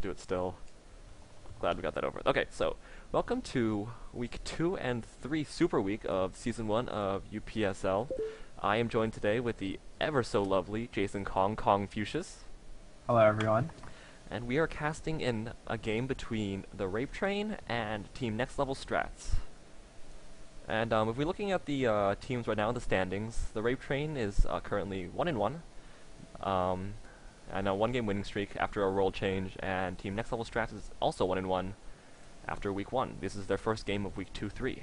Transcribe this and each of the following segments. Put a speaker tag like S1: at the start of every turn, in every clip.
S1: Do it still. Glad we got that over. Okay, so welcome to week 2 and 3 super week of season 1 of UPSL. I am joined today with the ever so lovely Jason Kong Fuchsius,
S2: Hello, everyone.
S1: and we are casting in a game between the Rapetrain and Team Next Level Strats. And if we're looking at the teams right now in the standings, the Rapetrain is currently 1-1. And a one-game winning streak after a role change, and Team Next Level Strats is also 1-1 after week 1. This is their first game of week 2-3.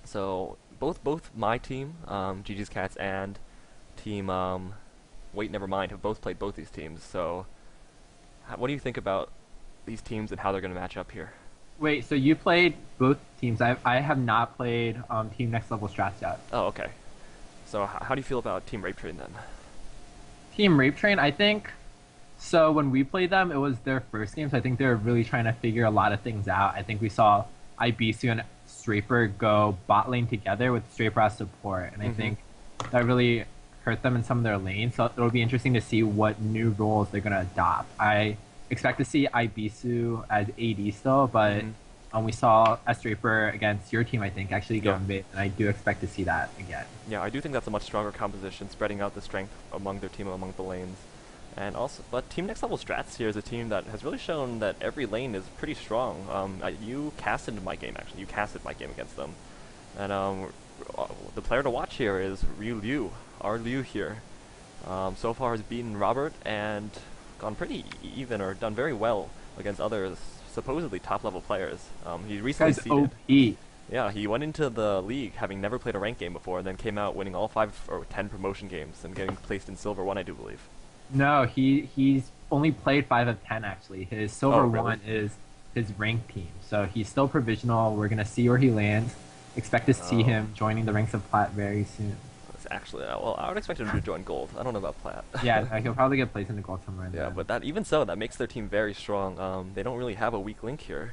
S1: So both my team, GG's Cats, and team Wait Never Mind have both played both these teams. So what do you think about these teams and how they're going to match up here?
S2: Wait, so you played both teams. I have not played Team Next Level Strats yet.
S1: Oh, okay. So how do you feel about Team Rapetrain then?
S2: Team Rapetrain, I think. So when we played them, it was their first game, so I think they were really trying to figure a lot of things out. I think we saw Ibisu and Straper go bot lane together with Straper as support, and I think that really hurt them in some of their lanes. So it'll be interesting to see what new roles they're gonna adopt. I expect to see Ibisu as AD still, but we saw Straper against your team, I think, actually go in mid, and I do expect to see that again.
S1: Yeah, I do think that's a much stronger composition, spreading out the strength among their team, among the lanes. And also, but Team Next Level Strats here is a team that has really shown that every lane is pretty strong. You casted my game, actually. You casted my game against them. And the player to watch here is Liu, our Liu here. So far has beaten Robert and gone pretty even, or done very well against others supposedly top-level players. He recently seeded.
S2: OP.
S1: Yeah, he went into the league having never played a ranked game before, and then came out winning all 5 or 10 promotion games and getting placed in Silver 1, I do believe.
S2: No, he's only played 5 of 10 actually. His Silver
S1: really?
S2: 1 is his ranked team, so he's still provisional. We're gonna see where he lands. Expect to see him joining the ranks of Plat very soon.
S1: It's actually, well, I would expect him to join Gold. I don't know about Plat.
S2: Yeah, he'll probably get placed in the gold somewhere.
S1: Yeah, but that even so, that makes their team very strong. They don't really have a weak link here.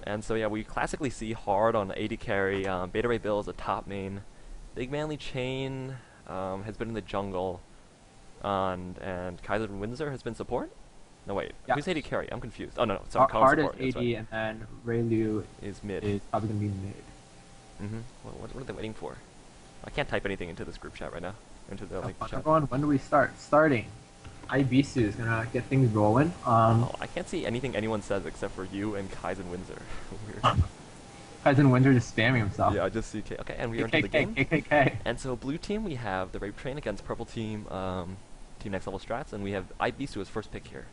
S1: And so yeah, we classically see hard on AD carry. Beta Ray Bill is a top main. Big Manly Chain has been in the jungle. And Kaiser Windsor has been support? No, wait.
S2: Yeah.
S1: Who's AD carry? I'm confused. Oh, no. Sorry,
S2: Hard is
S1: support.
S2: AD,
S1: Right.
S2: and then Ray Liu
S1: Is mid.
S2: is probably gonna be mid.
S1: What are they waiting for? I can't type anything into this group chat right now. Into the link chat.
S2: Everyone, when do we start? Starting. Ibisu is gonna get things rolling.
S1: Oh, I can't see anything anyone says except for you and Kaizen Windsor. Weird.
S2: Kaizen Winter just spamming himself.
S1: Yeah, I just see Okay, and we are into the game.
S2: KKK.
S1: And so blue team, we have the Rapetrain against purple team, Team Next Level Strats, and we have Ibisu as first pick here.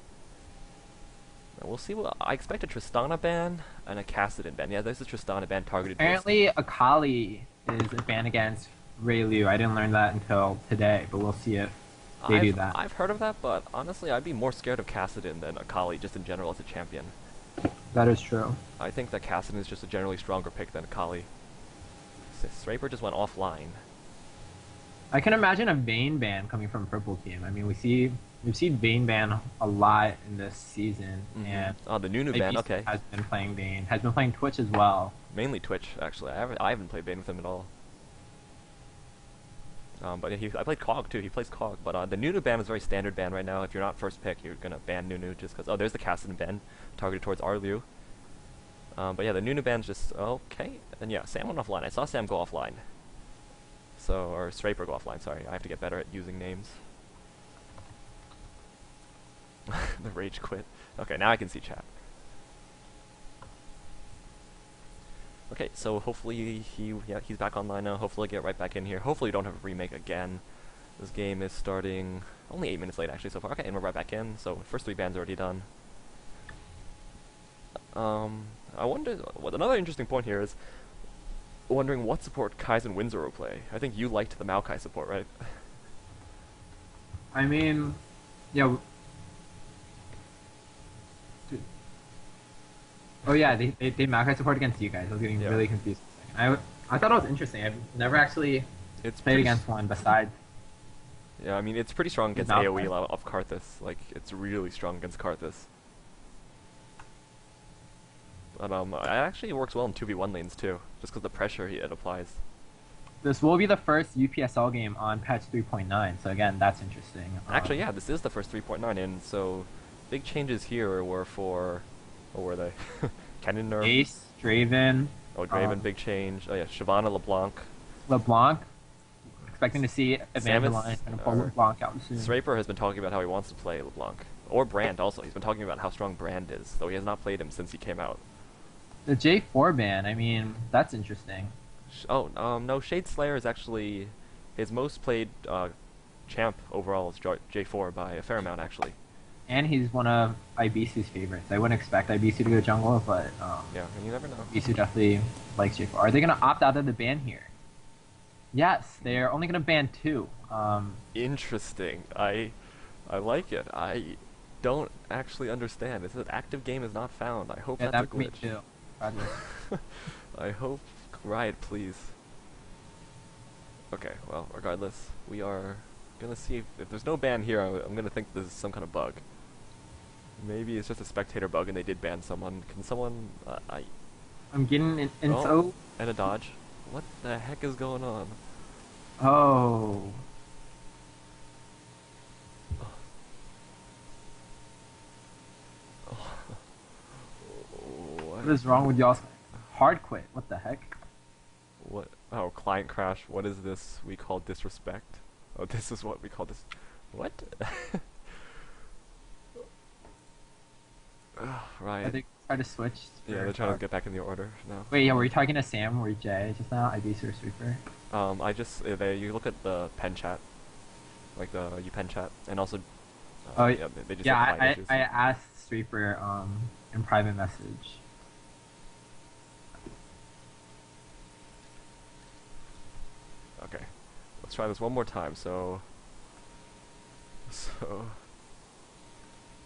S1: Now we'll see what I expect: a Tristana ban and a Cassidon ban. Yeah, there's a Tristana ban targeted.
S2: Apparently, Akali is a ban against Ray Liu. I didn't learn that until today, but we'll see if they do that.
S1: I've heard of that, but honestly, I'd be more scared of Cassidon than Akali just in general as a champion.
S2: That is true.
S1: I think that Cassidon is just a generally stronger pick than Akali. Straper just went offline.
S2: I can imagine a Vayne ban coming from purple team. I mean, we've seen Vayne ban a lot in this season, and
S1: Oh, the Nunu ban. Okay.
S2: has been playing Vayne, has been playing Twitch as well.
S1: Mainly Twitch, actually. I haven't played Bane with him at all. But I played Cog too. He plays Cog. But the Nunu ban is a very standard ban right now. If you're not first pick, you're gonna ban Nunu just because. Oh, there's the Cassidon ban targeted towards Arliu. But yeah, the Nunu ban's just okay. And yeah, Sam went offline. I saw Sam go offline. So, or Straper go offline. Sorry, I have to get better at using names. The rage quit. Okay, now I can see chat. Okay, so hopefully he's back online now. Hopefully get right back in here. Hopefully we don't have a remake again. This game is starting only 8 minutes late actually so far. Okay, and we're right back in. So first 3 bans already done. I wonder what another interesting point here is wondering what support Kaizen Windsor will play. I think you liked the Maokai support, right?
S2: I mean, yeah. Oh yeah, they Maokai support against you guys. I was getting really confused. I thought it was interesting. I've never actually played against one besides.
S1: Yeah, I mean it's pretty strong against
S2: Maokai.
S1: AoE of Karthus. Like it's really strong against Karthus. But it actually works well in 2v1 lanes too, just because the pressure it applies.
S2: This will be the first UPSL game on patch 3.9, so again, that's interesting.
S1: Actually, yeah, this is the first 3.9, and so big changes here were for, what were they? Cannon nerf.
S2: Ace, Draven,
S1: Oh, Draven, big change. Oh yeah, Shyvana, LeBlanc.
S2: LeBlanc. Expecting to see
S1: Samus,
S2: Evangeline and pull LeBlanc out soon.
S1: Sraper has been talking about how he wants to play LeBlanc. Or Brand also. He's been talking about how strong Brand is, though he has not played him since he came out.
S2: The J4 ban, I mean, that's interesting.
S1: No, Shade Slayer is actually his most played champ overall is J4 by a fair amount, actually.
S2: And he's one of Ibisu's favorites. I wouldn't expect Ibisu to go jungle, but
S1: Yeah, and you never know.
S2: Ibisu definitely likes J4. Are they going to opt out of the ban here? Yes, they're only going to ban 2.
S1: Interesting. I like it. I don't actually understand. It says active game is not found. I hope
S2: Yeah,
S1: that's a
S2: that me
S1: glitch.
S2: too.
S1: I hope Riot, please. Okay, well, regardless, we are gonna see if there's no ban here. I'm gonna think this is some kind of bug. Maybe it's just a spectator bug and they did ban someone. Can someone?
S2: I'm getting an
S1: Oh,
S2: info.
S1: and a dodge. What the heck is going on?
S2: Oh. What is wrong with y'all's hard quit? What the heck?
S1: What? Oh, client crash. What is this we call disrespect? Oh, this is what we call this. What? Right.
S2: I think try to switch.
S1: Yeah, they're trying to get back in the order now.
S2: Wait, yeah, were you talking to Sam or Jay just now? Ibisu or Sweeper?
S1: I just you look at the pen chat, like the UPen chat, and also.
S2: Oh,
S1: yeah, they just
S2: yeah.
S1: have client issues.
S2: I asked Sweeper in private message.
S1: Okay, let's try this one more time. So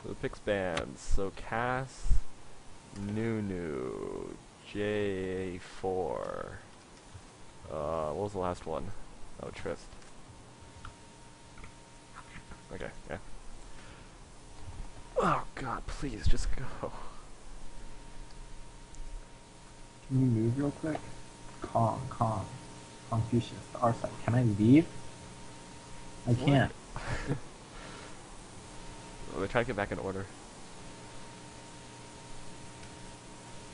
S1: the picks bands. So Cass, Nunu, J4. What was the last one? Oh, Trist. Okay, yeah. Oh God, please just go.
S2: Can you move real quick? Calm. Confucius, the R side. Can I leave? I can't.
S1: Oh, they're trying to get back in order.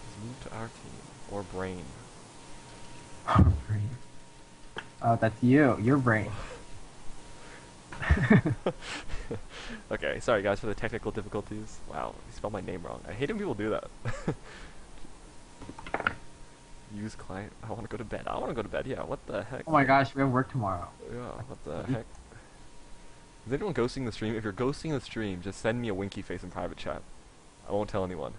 S1: Let's move to our team. Or Brain.
S2: Brain. Oh, that's you. Your brain.
S1: Okay, sorry guys for the technical difficulties. Wow, you spelled my name wrong. I hate when people do that. Use client. I want to go to bed. I want to go to bed. Yeah, what the heck?
S2: Oh my gosh, we have work tomorrow.
S1: Yeah, what the heck? Is anyone ghosting the stream? If you're ghosting the stream, just send me a winky face in private chat. I won't tell anyone.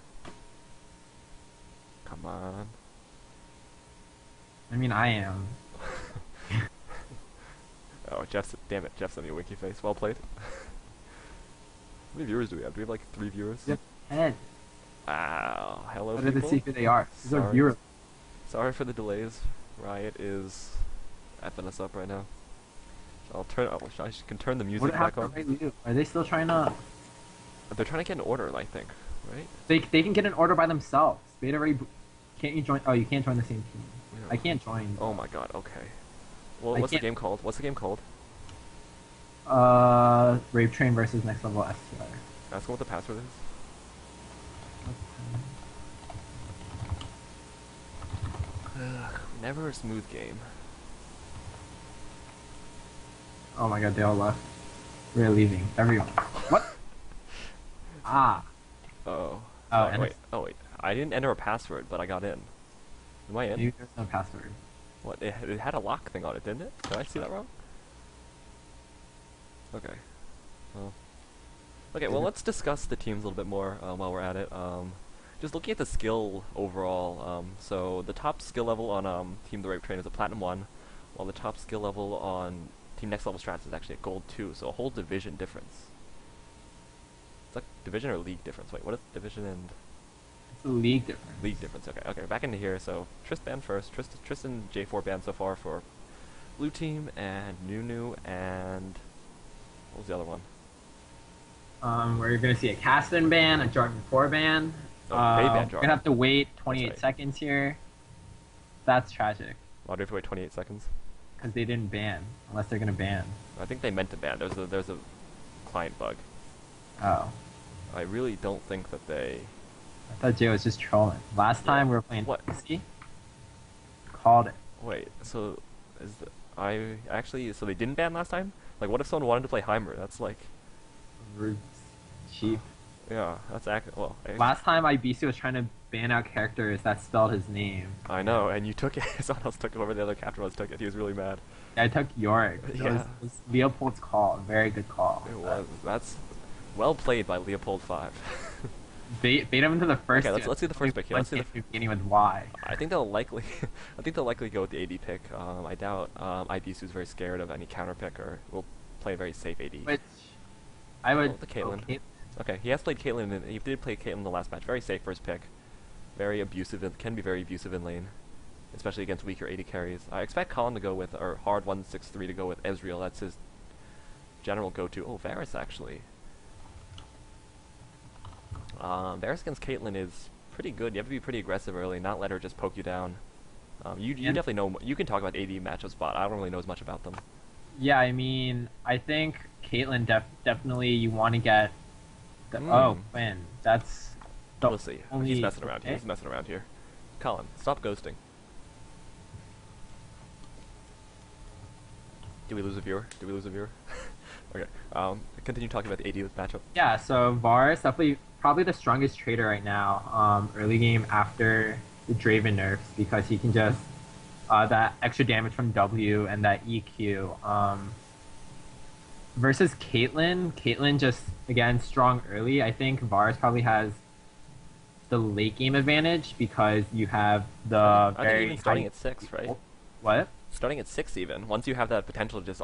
S1: Come on.
S2: I mean, I am.
S1: Oh, damn it, Jeff sent me a winky face. Well played. How many viewers do we have? Do we have like 3 viewers?
S2: Yep. Ed.
S1: Wow. Hello,
S2: How
S1: people.
S2: did they see who they are? These are
S1: Sorry.
S2: viewers.
S1: Sorry for the delays. Riot is effing us up right now. So I'll turn. Oh, I can turn the music
S2: What
S1: back
S2: happened
S1: on.
S2: to you? Are they still trying to?
S1: They're trying to get an order, I think. Right?
S2: They can get an order by themselves. Beta already. Can't you join? Oh, you can't join the same team.
S1: Yeah.
S2: I can't join.
S1: Oh my God. Okay. Well,
S2: I
S1: what's the
S2: can't-
S1: game called? What's the game called?
S2: Rapetrain versus Next Level STR.
S1: Ask them what the password is. Ugh, never a smooth game.
S2: Oh my god, they all left. We're leaving. Everyone. What? Ah.
S1: Oh.
S2: Oh,
S1: Wait,
S2: and
S1: wait. Oh wait. I didn't enter a password, but I got in. Am I in?
S2: Maybe there's no password.
S1: What? It had a lock thing on it, didn't it? Did I see that wrong? Okay. Well. Okay, well, let's discuss the teams a little bit more while we're at it. Just looking at the skill overall, so the top skill level on Team the Rapetrain is a Platinum 1, while the top skill level on Team Next Level Strats is actually a Gold 2, so a whole division difference. It's like division or league difference? Wait, what is division and...
S2: It's a league difference.
S1: League difference, okay. Okay, back into here, so Trist banned first. Tristan J4 banned so far for Blue Team, and Nunu, and... what was the other one?
S2: We're gonna see a Caston ban, a Jordan 4 ban.
S1: Oh, they banned
S2: We're
S1: Jordan.
S2: gonna have to wait 28
S1: right.
S2: seconds here. That's tragic,
S1: Why do we have to wait 28 seconds?
S2: because they didn't ban, unless they're gonna ban.
S1: I think they meant to ban. There's a client bug.
S2: Oh.
S1: I really don't think that they.
S2: I thought Jay was just trolling. Last time
S1: Yeah.
S2: we were playing
S1: What?
S2: PC, called it.
S1: Wait. So is the, I actually? So they didn't ban last time? Like, what if someone wanted to play Heimer? That's like,
S2: Roots. Cheap.
S1: yeah, that's well.
S2: Last time IBC was trying to ban out characters that spelled his name.
S1: I know, and you took it. Someone else took it over. The other captain was took it. He was really mad.
S2: I took Yorick.
S1: Yeah.
S2: It was Leopold's call. Very good call.
S1: It was. That's well played by Leopold 5.
S2: Bait him into the first.
S1: Okay, let's see the first pick here. Let's see the.
S2: Beginning with Y.
S1: I think they'll likely, I think they'll likely go with the AD pick. I doubt Ibisu's very scared of any counter pick or will play a very safe AD.
S2: Which I would.
S1: Oh, the Caitlyn.
S2: Okay.
S1: Okay, he has played Caitlyn. And he did play Caitlyn in the last match. Very safe first pick. Very abusive. Can be very abusive in lane, especially against weaker AD carries. I expect Colin to go with, or hard 163 to go with Ezreal. That's his general go-to. Oh, Varus actually. Varus against Caitlyn is pretty good. You have to be pretty aggressive early, not let her just poke you down. You definitely know. You can talk about AD matchups, but I don't really know as much about them.
S2: Yeah, I mean, I think Caitlyn definitely you want to get. Oh, Quinn. That's.
S1: We'll see. He's messing around. He's messing around here. Colin, stop ghosting. Do we lose a viewer? Do we lose a viewer? Okay. Continue talking about the AD matchup.
S2: Yeah, so Varus definitely probably the strongest trader right now. Early game after the Draven nerfs because he can just that extra damage from W and that EQ. Versus Caitlyn just again strong early. I think Varus probably has the late game advantage because you have the
S1: I think
S2: very
S1: even starting at 6, right?
S2: What?
S1: Starting at 6 even. Once you have that potential to just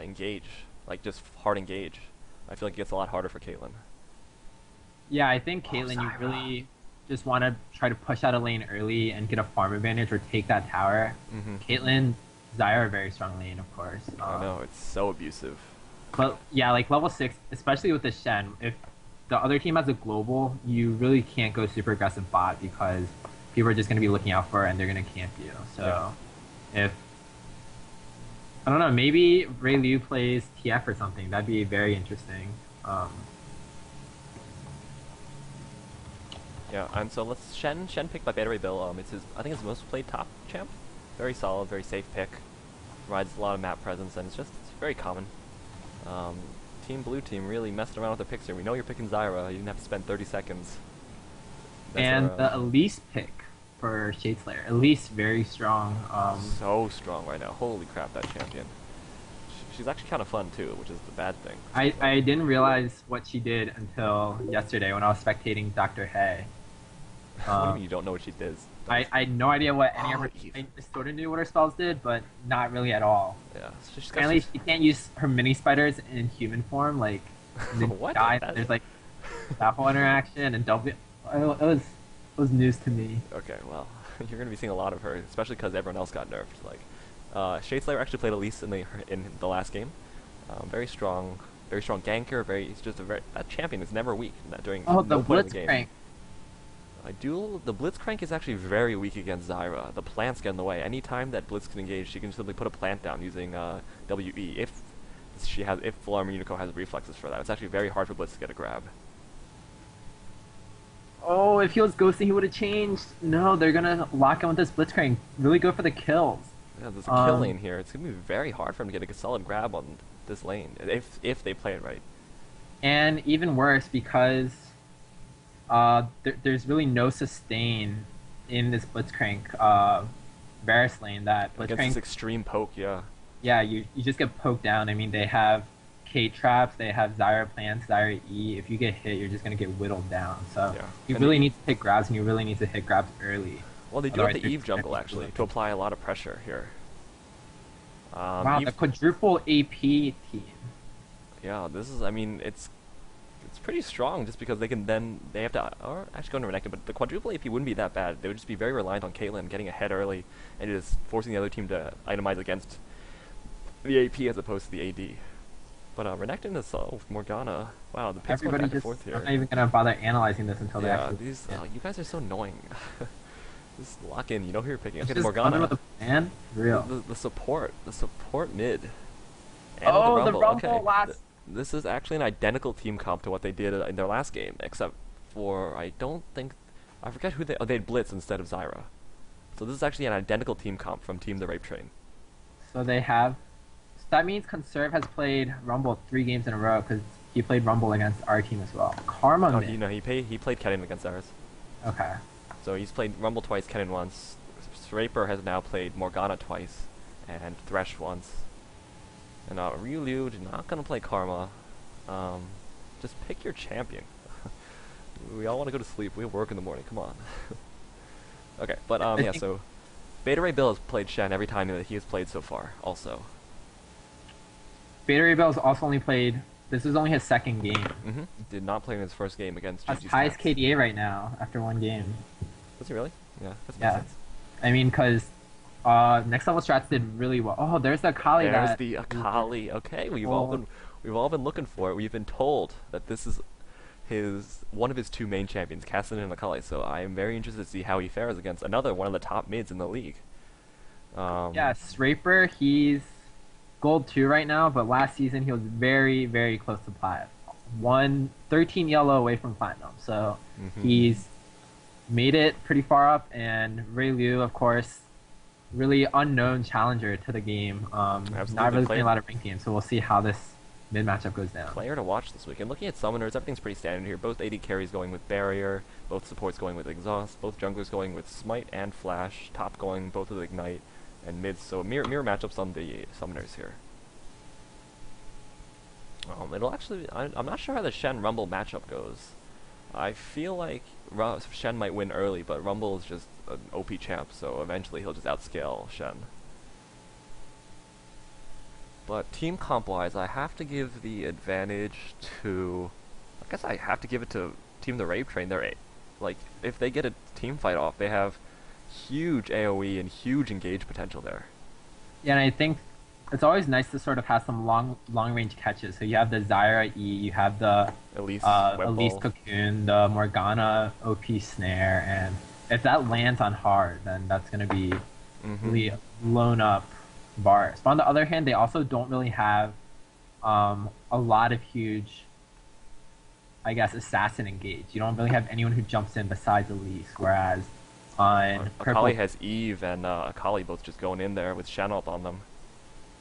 S1: engage, like just hard engage, I feel like it gets a lot harder for Caitlyn.
S2: Yeah, I think Caitlyn, you really just want to try to push out a lane early and get a farm advantage or take that tower. Caitlyn, Zyra, very strong lane, of course.
S1: I know, it's so abusive.
S2: But yeah, like level 6, especially with the Shen, if the other team has a global, you really can't go super aggressive bot because people are just going to be looking out for it and they're going to camp you. So if, I don't know, maybe Ray Liu plays TF or something, that'd be very interesting.
S1: Yeah, and so let's Shen picked by Beta Ray Bill. It's his, I think it's his most played top champ. Very solid, very safe pick. Provides a lot of map presence and it's very common. Team Blue Team really messed around with their picks here. We know you're picking Zyra. You didn't have to spend 30 seconds.
S2: And the Elise pick for Shadeslayer. Elise, very strong.
S1: So strong right now. Holy crap, that champion. She's actually kind of fun too, which is the bad thing.
S2: I didn't realize what she did until yesterday when I was spectating Dr. Hay.
S1: What do you mean you don't know what she does?
S2: I had no idea what any of her. I sort of knew what her spells did, but not really at all.
S1: Yeah. So
S2: apparently, she can't use her mini spiders in human form. Like,
S1: what?
S2: There's like that whole interaction and W. It was news to me.
S1: Okay, well, you're gonna be seeing a lot of her, especially because everyone else got nerfed. Like, Shadeslayer actually played Elise in the last game. Very strong ganker. He's just a champion that's never weak during no point in the game. The Blitzcrank is actually very weak against Zyra. The plants get in the way. Anytime that Blitz can engage, she can simply put a plant down using WE. If Full Armor Unico has reflexes for that, it's actually very hard for Blitz to get a grab.
S2: Oh, if he was ghosting, he would have changed. No, they're gonna lock him with this Blitzcrank. Really go for the kills.
S1: Yeah, there's a kill lane here. It's gonna be very hard for him to get a solid grab on this lane if they play it right.
S2: And even worse because there's really no sustain in this Blitzcrank Varus lane. That Blitzcrank
S1: against this extreme poke, yeah.
S2: Yeah, you just get poked down. I mean, they have K traps, they have Zyra plants, Zyra E. If you get hit, you're just gonna get whittled down. So you really need to hit grabs, and you really need to hit grabs early.
S1: Well, they do have the Eve jungle actually to apply a lot of pressure here.
S2: Wow, the quadruple AP team.
S1: Yeah, this is. I mean, it's pretty strong just because they have to, or actually going to Renekton, but the quadruple AP wouldn't be that bad. They would just be very reliant on Caitlyn getting ahead early and just forcing the other team to itemize against the AP as opposed to the AD. But Renekton is Morgana. Wow, the picks going back and forth here.
S2: I'm not even gonna bother analyzing this until they actually.
S1: You guys are so annoying. Just lock in. You know who you're picking. Okay,
S2: just
S1: Morgana.
S2: With the plan? Real.
S1: The support mid. And
S2: oh,
S1: the Rumble.
S2: Okay.
S1: this is actually an identical team comp to what they did in their last game, except for I don't think I forget who they had Blitz instead of Zyra. So this is actually an identical team comp from Team the Rapetrain.
S2: So they have. So that means Conserve has played Rumble 3 games in a row because he played Rumble against our team as well. Karma.
S1: Oh, he played Kennen against ours.
S2: Okay.
S1: So he's played Rumble twice, Kennen once. Raper has now played Morgana twice, and Thresh once. And Ryulyu is not gonna play Karma. Just pick your champion. We all want to go to sleep. We have work in the morning. Come on. Okay, but yeah. So Beta Ray Bill has played Shen every time that he has played so far. Also.
S2: Beta Ray Bell's also only played. This is only his second game.
S1: Did not play in his first game against
S2: That's
S1: GG's
S2: highest
S1: Strats.
S2: KDA right now after 1 game.
S1: Was he really? Yeah. That makes
S2: Yeah.
S1: sense.
S2: I mean, because next level strats did really well. Oh, there's the Akali.
S1: There's the Akali. Okay, we've all been looking for it. We've been told that this is one of his 2 main champions, Kassadin and Akali. So I am very interested to see how he fares against another one of the top mids in the league.
S2: Yes, Raper, he's gold 2 right now, but last season he was very, very close to plat. 13 yellow away from platinum. So he's made it pretty far up, and Ray Liu, of course, really unknown challenger to the game. Not really playing a lot of ranked games, so we'll see how this mid matchup goes down.
S1: Player to watch this week. And looking at summoners, everything's pretty standard here. Both AD carries going with Barrier, both supports going with Exhaust, both junglers going with Smite and Flash, top going both with Ignite, and mids. So mirror matchups on the summoners here. It'll actually. I'm not sure how the Shen Rumble matchup goes. I feel like Shen might win early, but Rumble is just an OP champ, so eventually he'll just outscale Shen. But team comp-wise, I have to give the advantage to... I guess I have to give it to Team the Rapetrain. They're like, if they get a team fight off, they have huge AoE and huge engage potential there.
S2: Yeah, and I think it's always nice to sort of have some long range catches. So you have the Zyra E, you have the
S1: Elise
S2: Cocoon, the Morgana OP Snare, and if that lands on hard, then that's going to be really blown up bars. But on the other hand, they also don't really have a lot of huge, I guess, assassin engage. You don't really have anyone who jumps in besides Elise, whereas on
S1: Akali has Eve and Akali both just going in there with Shen up on them.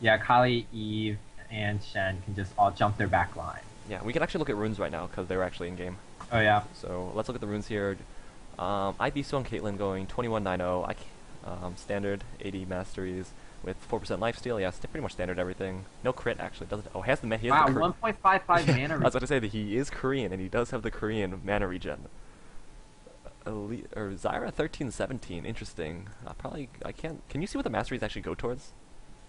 S2: Yeah, Akali, Eve, and Shen can just all jump their back line.
S1: Yeah, we can actually look at runes right now because they're actually in game.
S2: Oh yeah.
S1: So let's look at the runes here. IB on Caitlyn going 2190. Standard 80 masteries with 4% lifesteal. Yeah, pretty much standard everything. No crit actually. Doesn't. Oh, he has the
S2: 1.55 mana.
S1: I was about to say that he is Korean and he does have the Korean mana regen. Zyra 1317. Interesting. I can't. Can you see what the masteries actually go towards?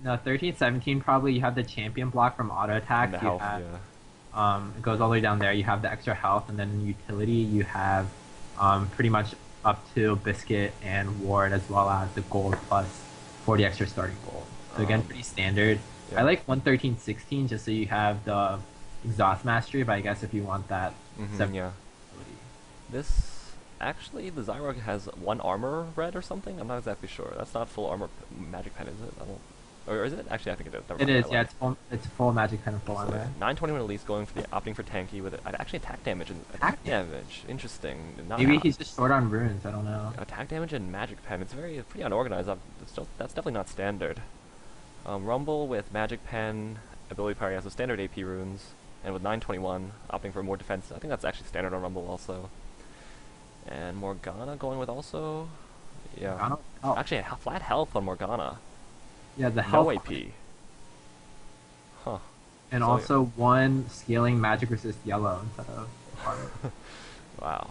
S2: No, 1317 probably. You have the champion block from auto attack.
S1: And the health, yeah.
S2: It goes all the way down there. You have the extra health, and then utility. You have pretty much up to Biscuit and Ward, as well as the gold plus 40 extra starting gold. So again, pretty standard. Yeah. I like 11316 just so you have the exhaust mastery, but I guess if you want that,
S1: yeah. This actually, the Zyra has 1 armor red or something. I'm not exactly sure. That's not full armor magic pen, is it? I don't. Or is it? Actually, I think it is.
S2: It is, yeah. It's full magic pen and full armor.
S1: 921 Elise going for opting for tanky with actually attack damage and attack damage. Interesting.
S2: Maybe he's just short on runes. I don't know.
S1: Attack damage and magic pen. It's pretty unorganized. That's definitely not standard. Rumble with magic pen, ability power, yeah, so standard AP runes, and with 921 opting for more defense. I think that's actually standard on Rumble also. And Morgana going with also, yeah. Actually, flat health on Morgana.
S2: Yeah, the health.
S1: No AP. Huh.
S2: And so also 1 scaling magic resist yellow instead of armor.
S1: Wow.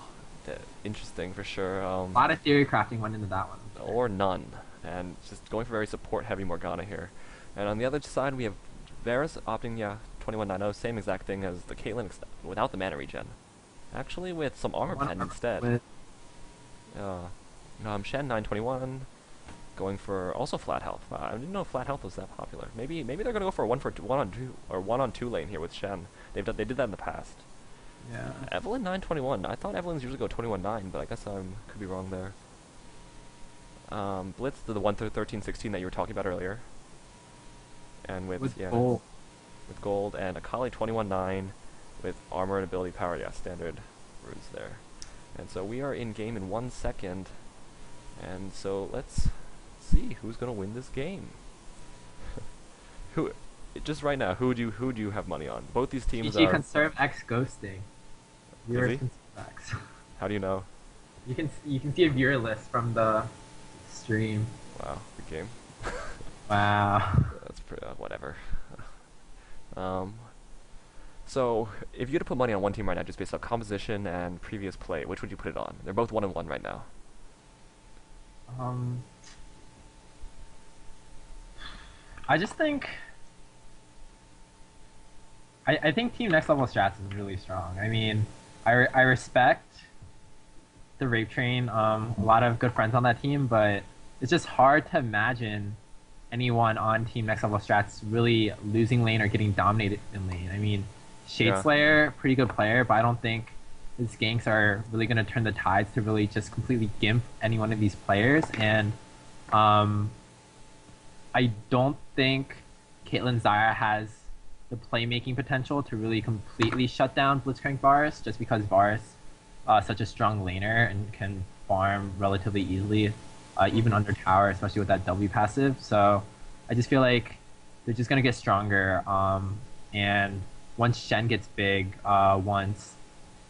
S1: Interesting for sure.
S2: A lot of theory crafting went into that one.
S1: Or none. And just going for very support heavy Morgana here. And on the other side we have Varus opting, 2190, same exact thing as the Caitlyn without the mana regen. Actually with some armor pen instead. Shen 921. Going for also flat health. Wow, I didn't know flat health was that popular. Maybe they're gonna go for a 1-on-2 or 1-on-2 lane here with Shen. They did that in the past.
S2: Yeah.
S1: Evelyn 921. I thought Evelyn's usually go 21-9, but I guess I could be wrong there. Blitz the 1316 that you were talking about earlier. And with
S2: Bull.
S1: with gold, and Akali 21-9 with armor and ability power. Yeah, standard runes there. And so we are in game in 1 second. And so let's see who's gonna win this game. Who, just right now, who do you have money on? Both these teams
S2: GG
S1: are.
S2: Conserve X ghosting. Viewers
S1: he?
S2: Conserve X.
S1: How do you know?
S2: You can see a viewer list from the stream.
S1: Wow, good game.
S2: Wow.
S1: That's pretty, whatever. So if you had to put money on one team right now, just based on composition and previous play, which would you put it on? They're both 1-1 right now.
S2: I just think. I think Team Next Level Strats is really strong. I mean, I respect the Rapetrain. A lot of good friends on that team, but it's just hard to imagine anyone on Team Next Level Strats really losing lane or getting dominated in lane. I mean, Shadeslayer, pretty good player, but I don't think his ganks are really going to turn the tides to really just completely gimp any one of these players. And I don't think Caitlyn Zyra has the playmaking potential to really completely shut down Blitzcrank Varus, just because Varus such a strong laner and can farm relatively easily, even under tower, especially with that W passive. So I just feel like they're just gonna get stronger. And once Shen gets big, once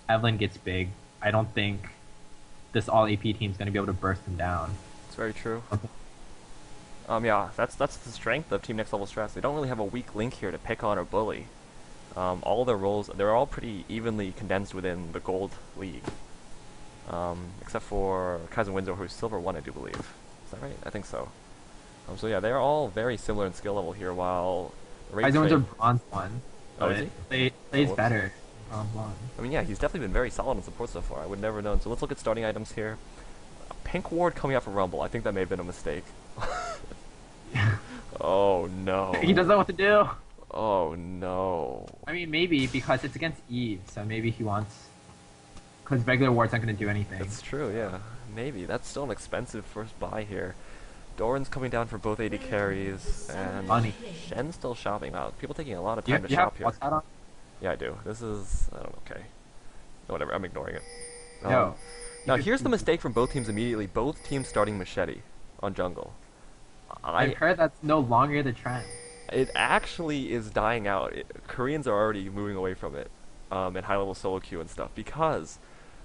S2: Evelyn gets big, I don't think this all AP team is gonna be able to burst them down.
S1: It's very true. Yeah, that's the strength of Team Next Level Strats. They don't really have a weak link here to pick on or bully. All their roles, they're all pretty evenly condensed within the Gold League. Except for Kaizen Windsor, who's Silver 1, I do believe. Is that right? I think so. So yeah, they're all very similar in skill level here, while
S2: Kaizen Windsor Bronze 1.
S1: Oh, is he?
S2: Plays better. Bronze 1.
S1: I mean, yeah, he's definitely been very solid in support so far. I would never have known. So let's look at starting items here. Pink Ward coming out for Rumble. I think that may have been a mistake. Oh no.
S2: He doesn't know what to do.
S1: Oh no.
S2: I mean, maybe because it's against Eve, so maybe he wants. Because regular wards aren't going to do anything.
S1: That's true, yeah. Maybe. That's still an expensive first buy here. Doran's coming down for both AD carries, and
S2: Money.
S1: Shen's still shopping. Wow, people taking a lot of time to shop here.
S2: What's that on?
S1: Yeah, I do. This is, I don't know, okay. Whatever, I'm ignoring it.
S2: Yo.
S1: Now here's the mistake from both teams immediately. Both teams starting Machete on jungle.
S2: I've heard that's no longer the trend.
S1: It actually is dying out. Koreans are already moving away from it, in high-level solo queue and stuff, because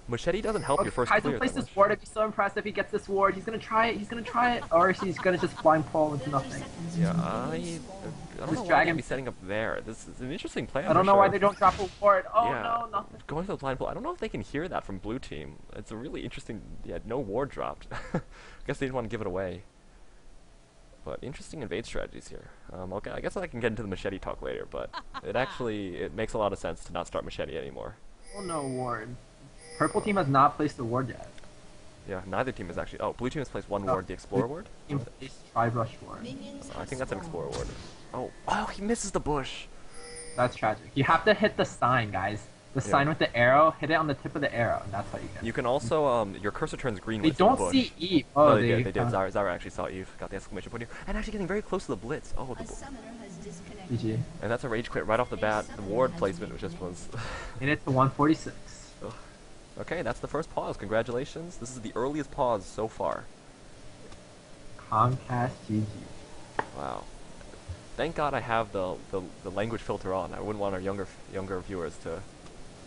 S1: Machete doesn't help your first clear
S2: Kaizen plays
S1: that
S2: this
S1: much.
S2: ward. I'd be so impressed if he gets this ward. He's gonna try it. He's gonna try it, or he's gonna just blind pull into nothing.
S1: Yeah, I don't know why they'd be setting up there. This is an interesting plan.
S2: I don't know why they don't drop a ward. Oh
S1: yeah,
S2: no, nothing.
S1: Going to the blind pull. I don't know if they can hear that from blue team. It's a really interesting. Yeah, no ward dropped. I guess they didn't want to give it away. But interesting invade strategies here. Okay, I guess I can get into the Machete talk later, but it makes a lot of sense to not start Machete anymore.
S2: Oh no, ward. Purple team has not placed the ward yet.
S1: Yeah, neither team has actually. Oh, blue team has placed one ward, the Explorer ward.
S2: Team placed Tri-Brush ward.
S1: I think that's an Explorer ward. Oh, he misses the bush.
S2: That's tragic. You have to hit the sign, guys. The sign with the arrow. Hit it on the tip of the arrow, and that's how you get it.
S1: You can also your cursor turns green.
S2: They
S1: with
S2: don't
S1: the bush.
S2: see Eve. Oh,
S1: no, they did. Zyra actually saw Eve. Got the exclamation point here, and actually getting very close to the blitz. Oh, the
S2: GG.
S1: and that's a rage quit right off the bat. The ward placement was just was.
S2: And it's 146.
S1: Okay, that's the first pause. Congratulations. This is the earliest pause so far.
S2: Comcast GG.
S1: Wow. Thank God I have the language filter on. I wouldn't want our younger viewers to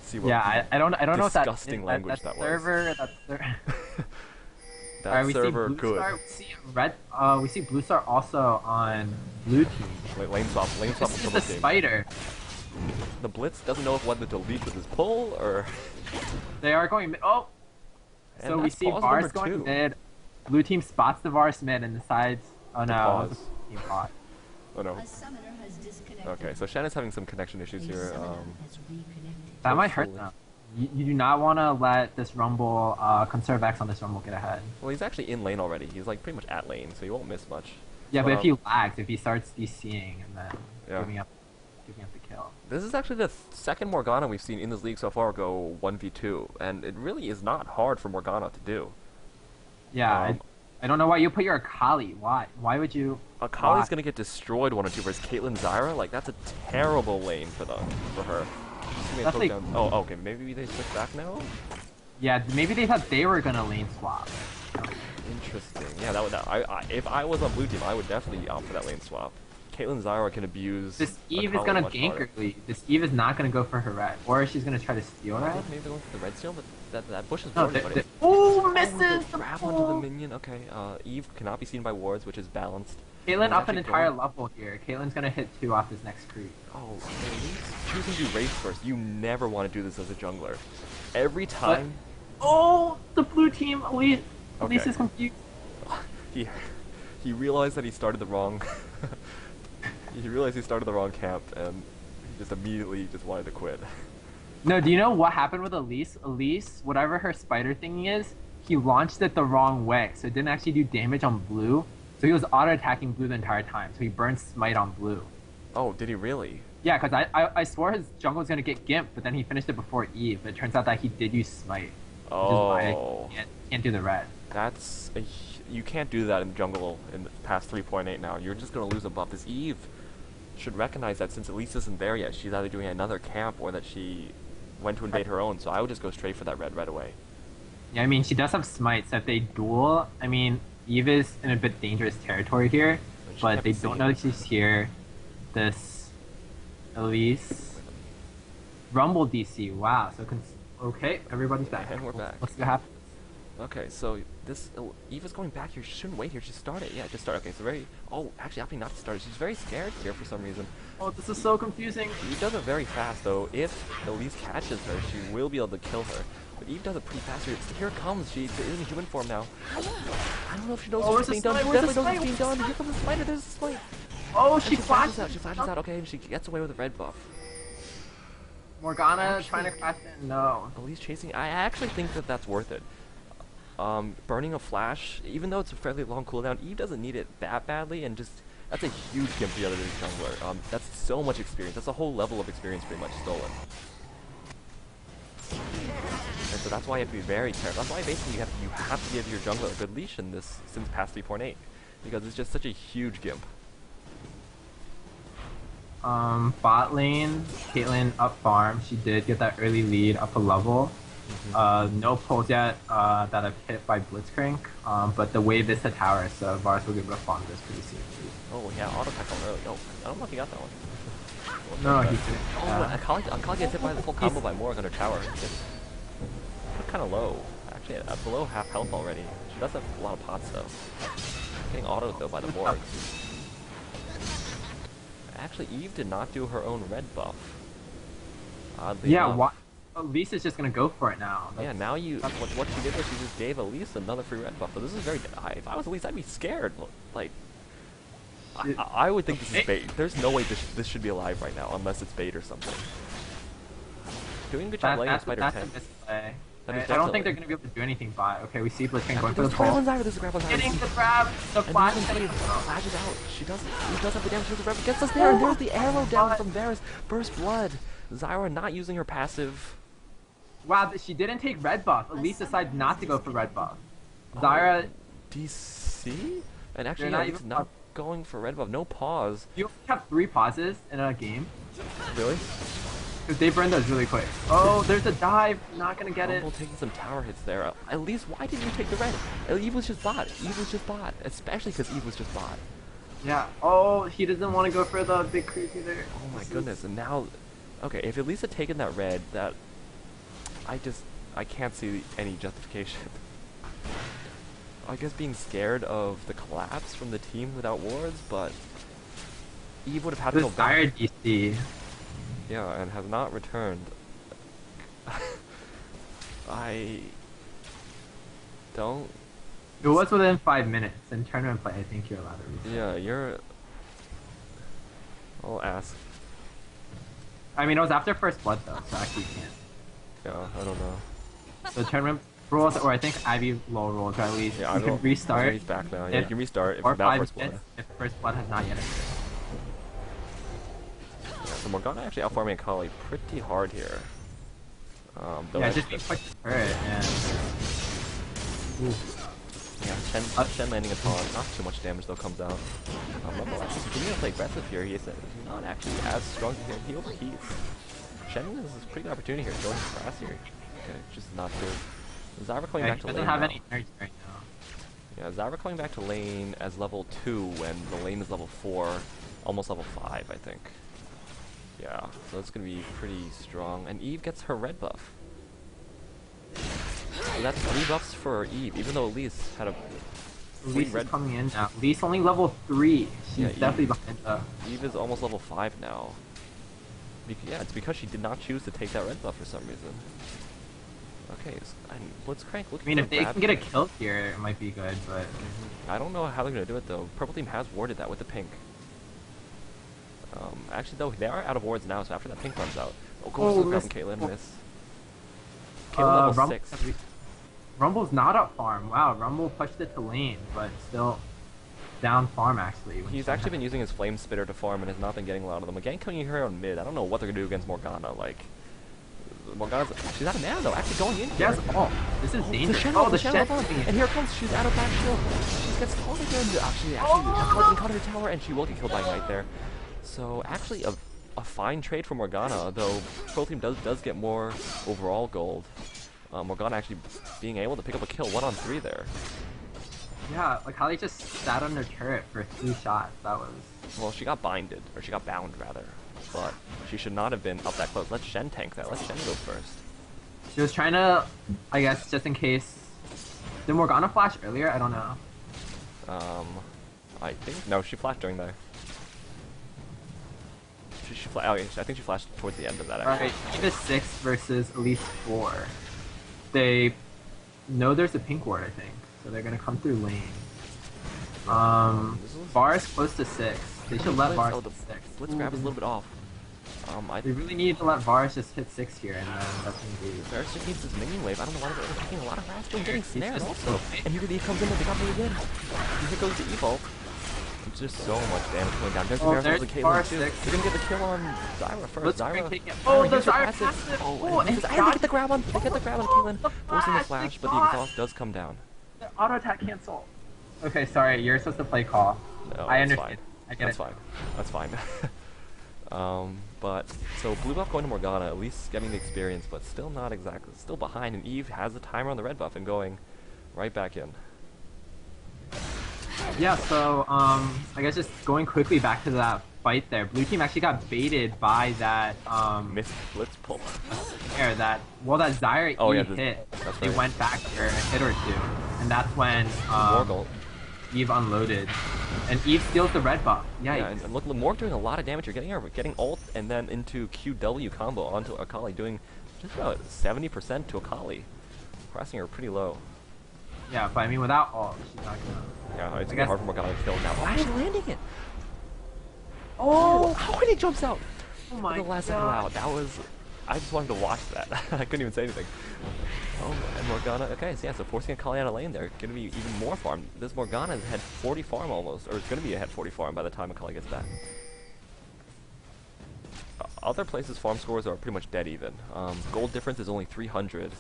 S1: see what
S2: I don't know if that
S1: disgusting language that
S2: server,
S1: was.
S2: That
S1: That
S2: we
S1: server
S2: see Blue
S1: good.
S2: Star, we see Blue Star also on blue team.
S1: Lane swap
S2: This
S1: with
S2: is
S1: purple
S2: the
S1: team.
S2: spider.
S1: The blitz doesn't know if whether to lead with his pull or.
S2: They are going mid. Oh!
S1: And
S2: So we
S1: that's
S2: see
S1: pause
S2: Varus
S1: number
S2: going
S1: 2.
S2: mid. Blue team spots the Varus mid and decides, oh no,
S1: pause.
S2: the team bot.
S1: Oh no. Okay, so Shen is having some connection issues here.
S2: That might hurt them. You do not want to let this Rumble, Conserve X on this Rumble get ahead.
S1: Well, he's actually in lane already. He's like pretty much at lane, so he won't miss much.
S2: Yeah, but if he lags, if he starts DCing and then
S1: Yeah.
S2: giving up the kill.
S1: This is actually the second Morgana we've seen in this league so far go 1v2, and it really is not hard for Morgana to do.
S2: Yeah, I don't know why you put your Akali. Why? Why would you? Why?
S1: Akali's gonna get destroyed 1 or 2 versus Caitlyn Zyra. Like that's a terrible lane for her. She's gonna
S2: That's
S1: poke
S2: like,
S1: down. Oh, okay. Maybe they switch back now.
S2: yeah, maybe they thought they were gonna lane swap.
S1: Interesting. Yeah, that would. If I was on blue team, I would definitely opt for that lane swap. Caitlyn Zyra can abuse.
S2: This Eve is
S1: Akali
S2: gonna
S1: much
S2: gank
S1: harder.
S2: early. This Eve is not gonna go for her red, or she's gonna try to steal
S1: I
S2: red.
S1: think maybe they're going for the red seal, but that bush is
S2: No,
S1: warning, buddy.
S2: oh,
S1: Oh,
S2: misses
S1: the
S2: the
S1: grab onto the
S2: pull.
S1: minion. Okay, Eve cannot be seen by wards, which is balanced.
S2: Caitlyn
S1: He's
S2: up an
S1: actually
S2: entire
S1: going-
S2: level here. Caitlyn's gonna hit 2 off this next creep.
S1: Oh, he's choosing to do race first. You never want to do this as a jungler. Every time
S2: Oh, the blue team, Elise
S1: Okay.
S2: is confused.
S1: he he realized that he started the wrong he realized he started the wrong camp and he just immediately just wanted to quit.
S2: No, do you know what happened with Elise? Elise, whatever her spider thingy is, he launched it the wrong way, so it didn't actually do damage on blue. So he was auto-attacking blue the entire time, so he burned smite on blue.
S1: Oh, did he really?
S2: Yeah, because I swore his jungle was going to get Gimp, but then he finished it before Eve. It turns out that he did use smite, which is why
S1: Oh,
S2: he can't do the red.
S1: that's you can't do that in jungle in the past 3.8 now. You're just gonna lose a buff. This Eve should recognize that since Elise isn't there yet, she's either doing another camp or that she went to invade her own. So I would just go straight for that red right away.
S2: Yeah, I mean, she does have smite, so if they duel, I mean, Eve is in a bit dangerous territory here,
S1: She
S2: but
S1: can't
S2: they
S1: be
S2: don't
S1: seen.
S2: know she's here. This Elise Rumble DC. Wow. So okay, everybody's back.
S1: And we're back.
S2: Let's see what happens.
S1: Okay, so this Eve is going back here. She shouldn't wait here. Just start it. Yeah, just start. Okay, so very. Oh, actually, opting not to start it. She's very scared here for some reason.
S2: Oh, this is so confusing.
S1: Eve does it very fast though. If Elise catches her, she will be able to kill her. But Eve does it pretty fast here. Here it comes. She's in human form now. I don't know if she knows
S2: Oh,
S1: what's
S2: where's
S1: being
S2: the
S1: done. She
S2: smite? Where's the
S1: definitely knows what's being
S2: smite?
S1: done. Here comes the spider. There's the spider.
S2: Oh,
S1: And
S2: she flashes
S1: out. She flashes out. Okay, she gets away with a red buff.
S2: Morgana trying to crash in. No.
S1: Elise chasing. I actually think that that's worth it. Burning a flash, even though it's a fairly long cooldown, Eve doesn't need it that badly, and just that's a huge gimp for the other jungler. That's so much experience. That's a whole level of experience pretty much stolen. And so that's why you have to be very careful. That's why basically you have to give your jungler a good leash in this since past 3.8, because it's just such a huge gimp.
S2: Bot lane, Caitlyn up farm. She did get that early lead up a level. No pulls yet that I've hit by Blitzcrank, but the wave is to tower, so Varus will get rough on this pretty soon.
S1: Oh yeah, auto attack on early. Oh, I don't know if he got that one.
S2: No, he didn't.
S1: Oh, Akali gets hit by the full combo by Morg on her tower. It's kind of low. Actually, below half health already. She does have a lot of pots though. Getting autoed though by the Morg. Actually, Eve did not do her own red buff. Oddly
S2: Yeah,
S1: enough.
S2: what? Lisa's just gonna go for it now.
S1: Yeah, now what she did was she just gave Elise another free red buff. So this is very. If I was Elise, I'd be scared. Like, I would think this is bait. There's no way this should be alive right now unless it's bait or something. Doing a good job laying Spider
S2: that's
S1: 10.
S2: a misplay.
S1: That is
S2: I don't think
S1: definitely-
S2: they're gonna be able to do anything by. Okay, we see Blitzcrank going for
S1: There's
S2: the
S1: a grab
S2: pull.
S1: on Zyra. There's a grab on Zyra.
S2: Getting the grab, the
S1: And
S2: flash.
S1: then he flashes out. She does have the damage with the grab. Gets us there, and there's the arrow down from Varus. Burst blood. Zyra not using her passive.
S2: Wow, she didn't take red buff. Elise decided not to go for red buff. Zyra,
S1: DC? And actually,
S2: not
S1: yeah,
S2: even
S1: not going for red buff. No pause.
S2: you only have 3 pauses in a game.
S1: Really?
S2: Because they burn those really quick. Oh, there's a dive. Not gonna get it.
S1: Rumble taking some tower hits there. At least, why didn't you take the red? Eve was just bot. Eve was just bot. Especially because Eve was just bot.
S2: Yeah. Oh, he doesn't want to go for the big creep either.
S1: Oh my goodness. And now, okay, if Elise had taken that red, I can't see any justification. I guess being scared of the collapse from the team without wards, but Eve would have had to
S2: This
S1: go back.
S2: Zyra DC.
S1: Yeah, and has not returned. I don't.
S2: It was within 5 minutes. In tournament play, I think you're allowed to reset.
S1: Yeah, you're. I'll ask.
S2: I mean, it was after first blood though, so actually you can't.
S1: Yeah, I don't know.
S2: The tournament rules, or I think Ivy low rules, or at least
S1: Yeah,
S2: you can restart.
S1: He's back now. Yeah, you
S2: if-
S1: can restart if
S2: or
S1: without
S2: 5
S1: first blood.
S2: minutes if first blood has not yet appeared.
S1: Yeah, so Morgana actually outfarming Akali pretty hard here. Though
S2: Yeah,
S1: I-
S2: just being quick to turret and. Ooh.
S1: yeah, Shen landing a taunt. Not too much damage though comes out. Rumble actually continuing to play aggressive here. He's not actually as strong. He overheats. Shen is a pretty good opportunity here. Going fast here. Okay, just not good. Zyra coming back to lane.
S2: Doesn't have
S1: now.
S2: any energy right now.
S1: Yeah, Zyra coming back to lane as level 2 when the lane is level 4, almost level 5, I think. Yeah, so it's gonna be pretty strong. And Eve gets her red buff. So that's 3 buffs for Eve, even though Elise had a
S2: Elise is coming in now. Elise only level 3. She's
S1: Yeah,
S2: definitely behind the...
S1: Eve is almost level 5 now. Yeah, it's because she did not choose to take that red buff for some reason. Okay, and Blitzcrank looking
S2: I mean,
S1: for
S2: if they can get a kill here, it might be good, but...
S1: I don't know how they're going to do it, though. Purple team has warded that with the pink. Actually, though, they are out of wards now, so after that pink runs out... Oh, go to the grab and Caitlyn, miss. Caitlyn level 6.
S2: Rumble's not up farm. Wow, Rumble pushed it to lane, but still down farm, actually.
S1: He's actually been using his Flame Spitter to farm and has not been getting a lot of them. Again, coming here on mid, I don't know what they're going to do against Morgana, like... Morgana's... She's out of mana, though, actually going in here.
S2: This is dangerous.
S1: The Shen. And here it comes, she's out of back shield. She gets caught again. Actually, caught in the tower, and she will get killed by Ignite there. So, actually, a fine trade for Morgana, though Pro Team does get more overall gold. Morgana actually being able to pick up a kill 1-on-3 there.
S2: Yeah, like how they just sat on their turret for 3 shots. That was...
S1: Well, she got binded, or she got bound, rather. But she should not have been up that close. Let Shen tank that. Let Shen go first.
S2: She was trying to, I guess, just in case... Did Morgana flash earlier? I don't know.
S1: I think... No, she flashed during there. Oh, yeah, I think she flashed towards the end of that, actually.
S2: Alright, Eve 6 versus Elise 4. They know there's a pink ward, I think. So they're gonna come through lane. Bar is close to 6. They should let Varus hit 6.
S1: Blitz grab is a little bit off.
S2: They really need to let Varus just hit 6 here, and then that's gonna be...
S1: Varus just needs this minion wave. I don't know why they're taking a lot of harass and getting snared also. And here the Eve comes in, but they got me again. And here goes the Evolve. It's just so much damage going down. There's the Caitlyn too. They're gonna get the kill on Zyra first.
S2: Zyra, the Zyra passive!
S1: Oh, and they get the grab on Caitlyn. Forcing the flash, but the exhaust does come down.
S2: The auto attack cancel. Okay, sorry, you're supposed to play call.
S1: No,
S2: I understand. I get
S1: it. That's fine. But so blue buff going to Morgana, at least getting the experience, but still not exactly, still behind. And Eve has the timer on the red buff and going right back in.
S2: Yeah, so I guess just going quickly back to that fight there. Blue team actually got baited by that
S1: missed blitz pull.
S2: That Zyra hit.
S1: That's
S2: they
S1: right.
S2: went back for a hit or two, and that's when Eve unloaded, and Eve steals the red buff. Yikes.
S1: Yeah, and look, Morg doing a lot of damage. You're getting ult and then into QW combo onto Akali, doing just about 70% to Akali, pressing her pretty low.
S2: Yeah, but I mean, without ult, she's not gonna...
S1: Yeah, it's gonna be hard for Morgana to kill now. Oh, actually landing it!
S2: Oh!
S1: How did he jumps out?
S2: Oh my god.
S1: The last second, wow, that was... I just wanted to watch that. I couldn't even say anything. Oh, and Morgana... Okay, so yeah, so forcing Akali out of lane there. Gonna be even more farm. This Morgana had 40 farm almost, or it's gonna be ahead 40 farm by the time Akali gets back. Other places farm scores are pretty much dead even. Gold difference is only 300,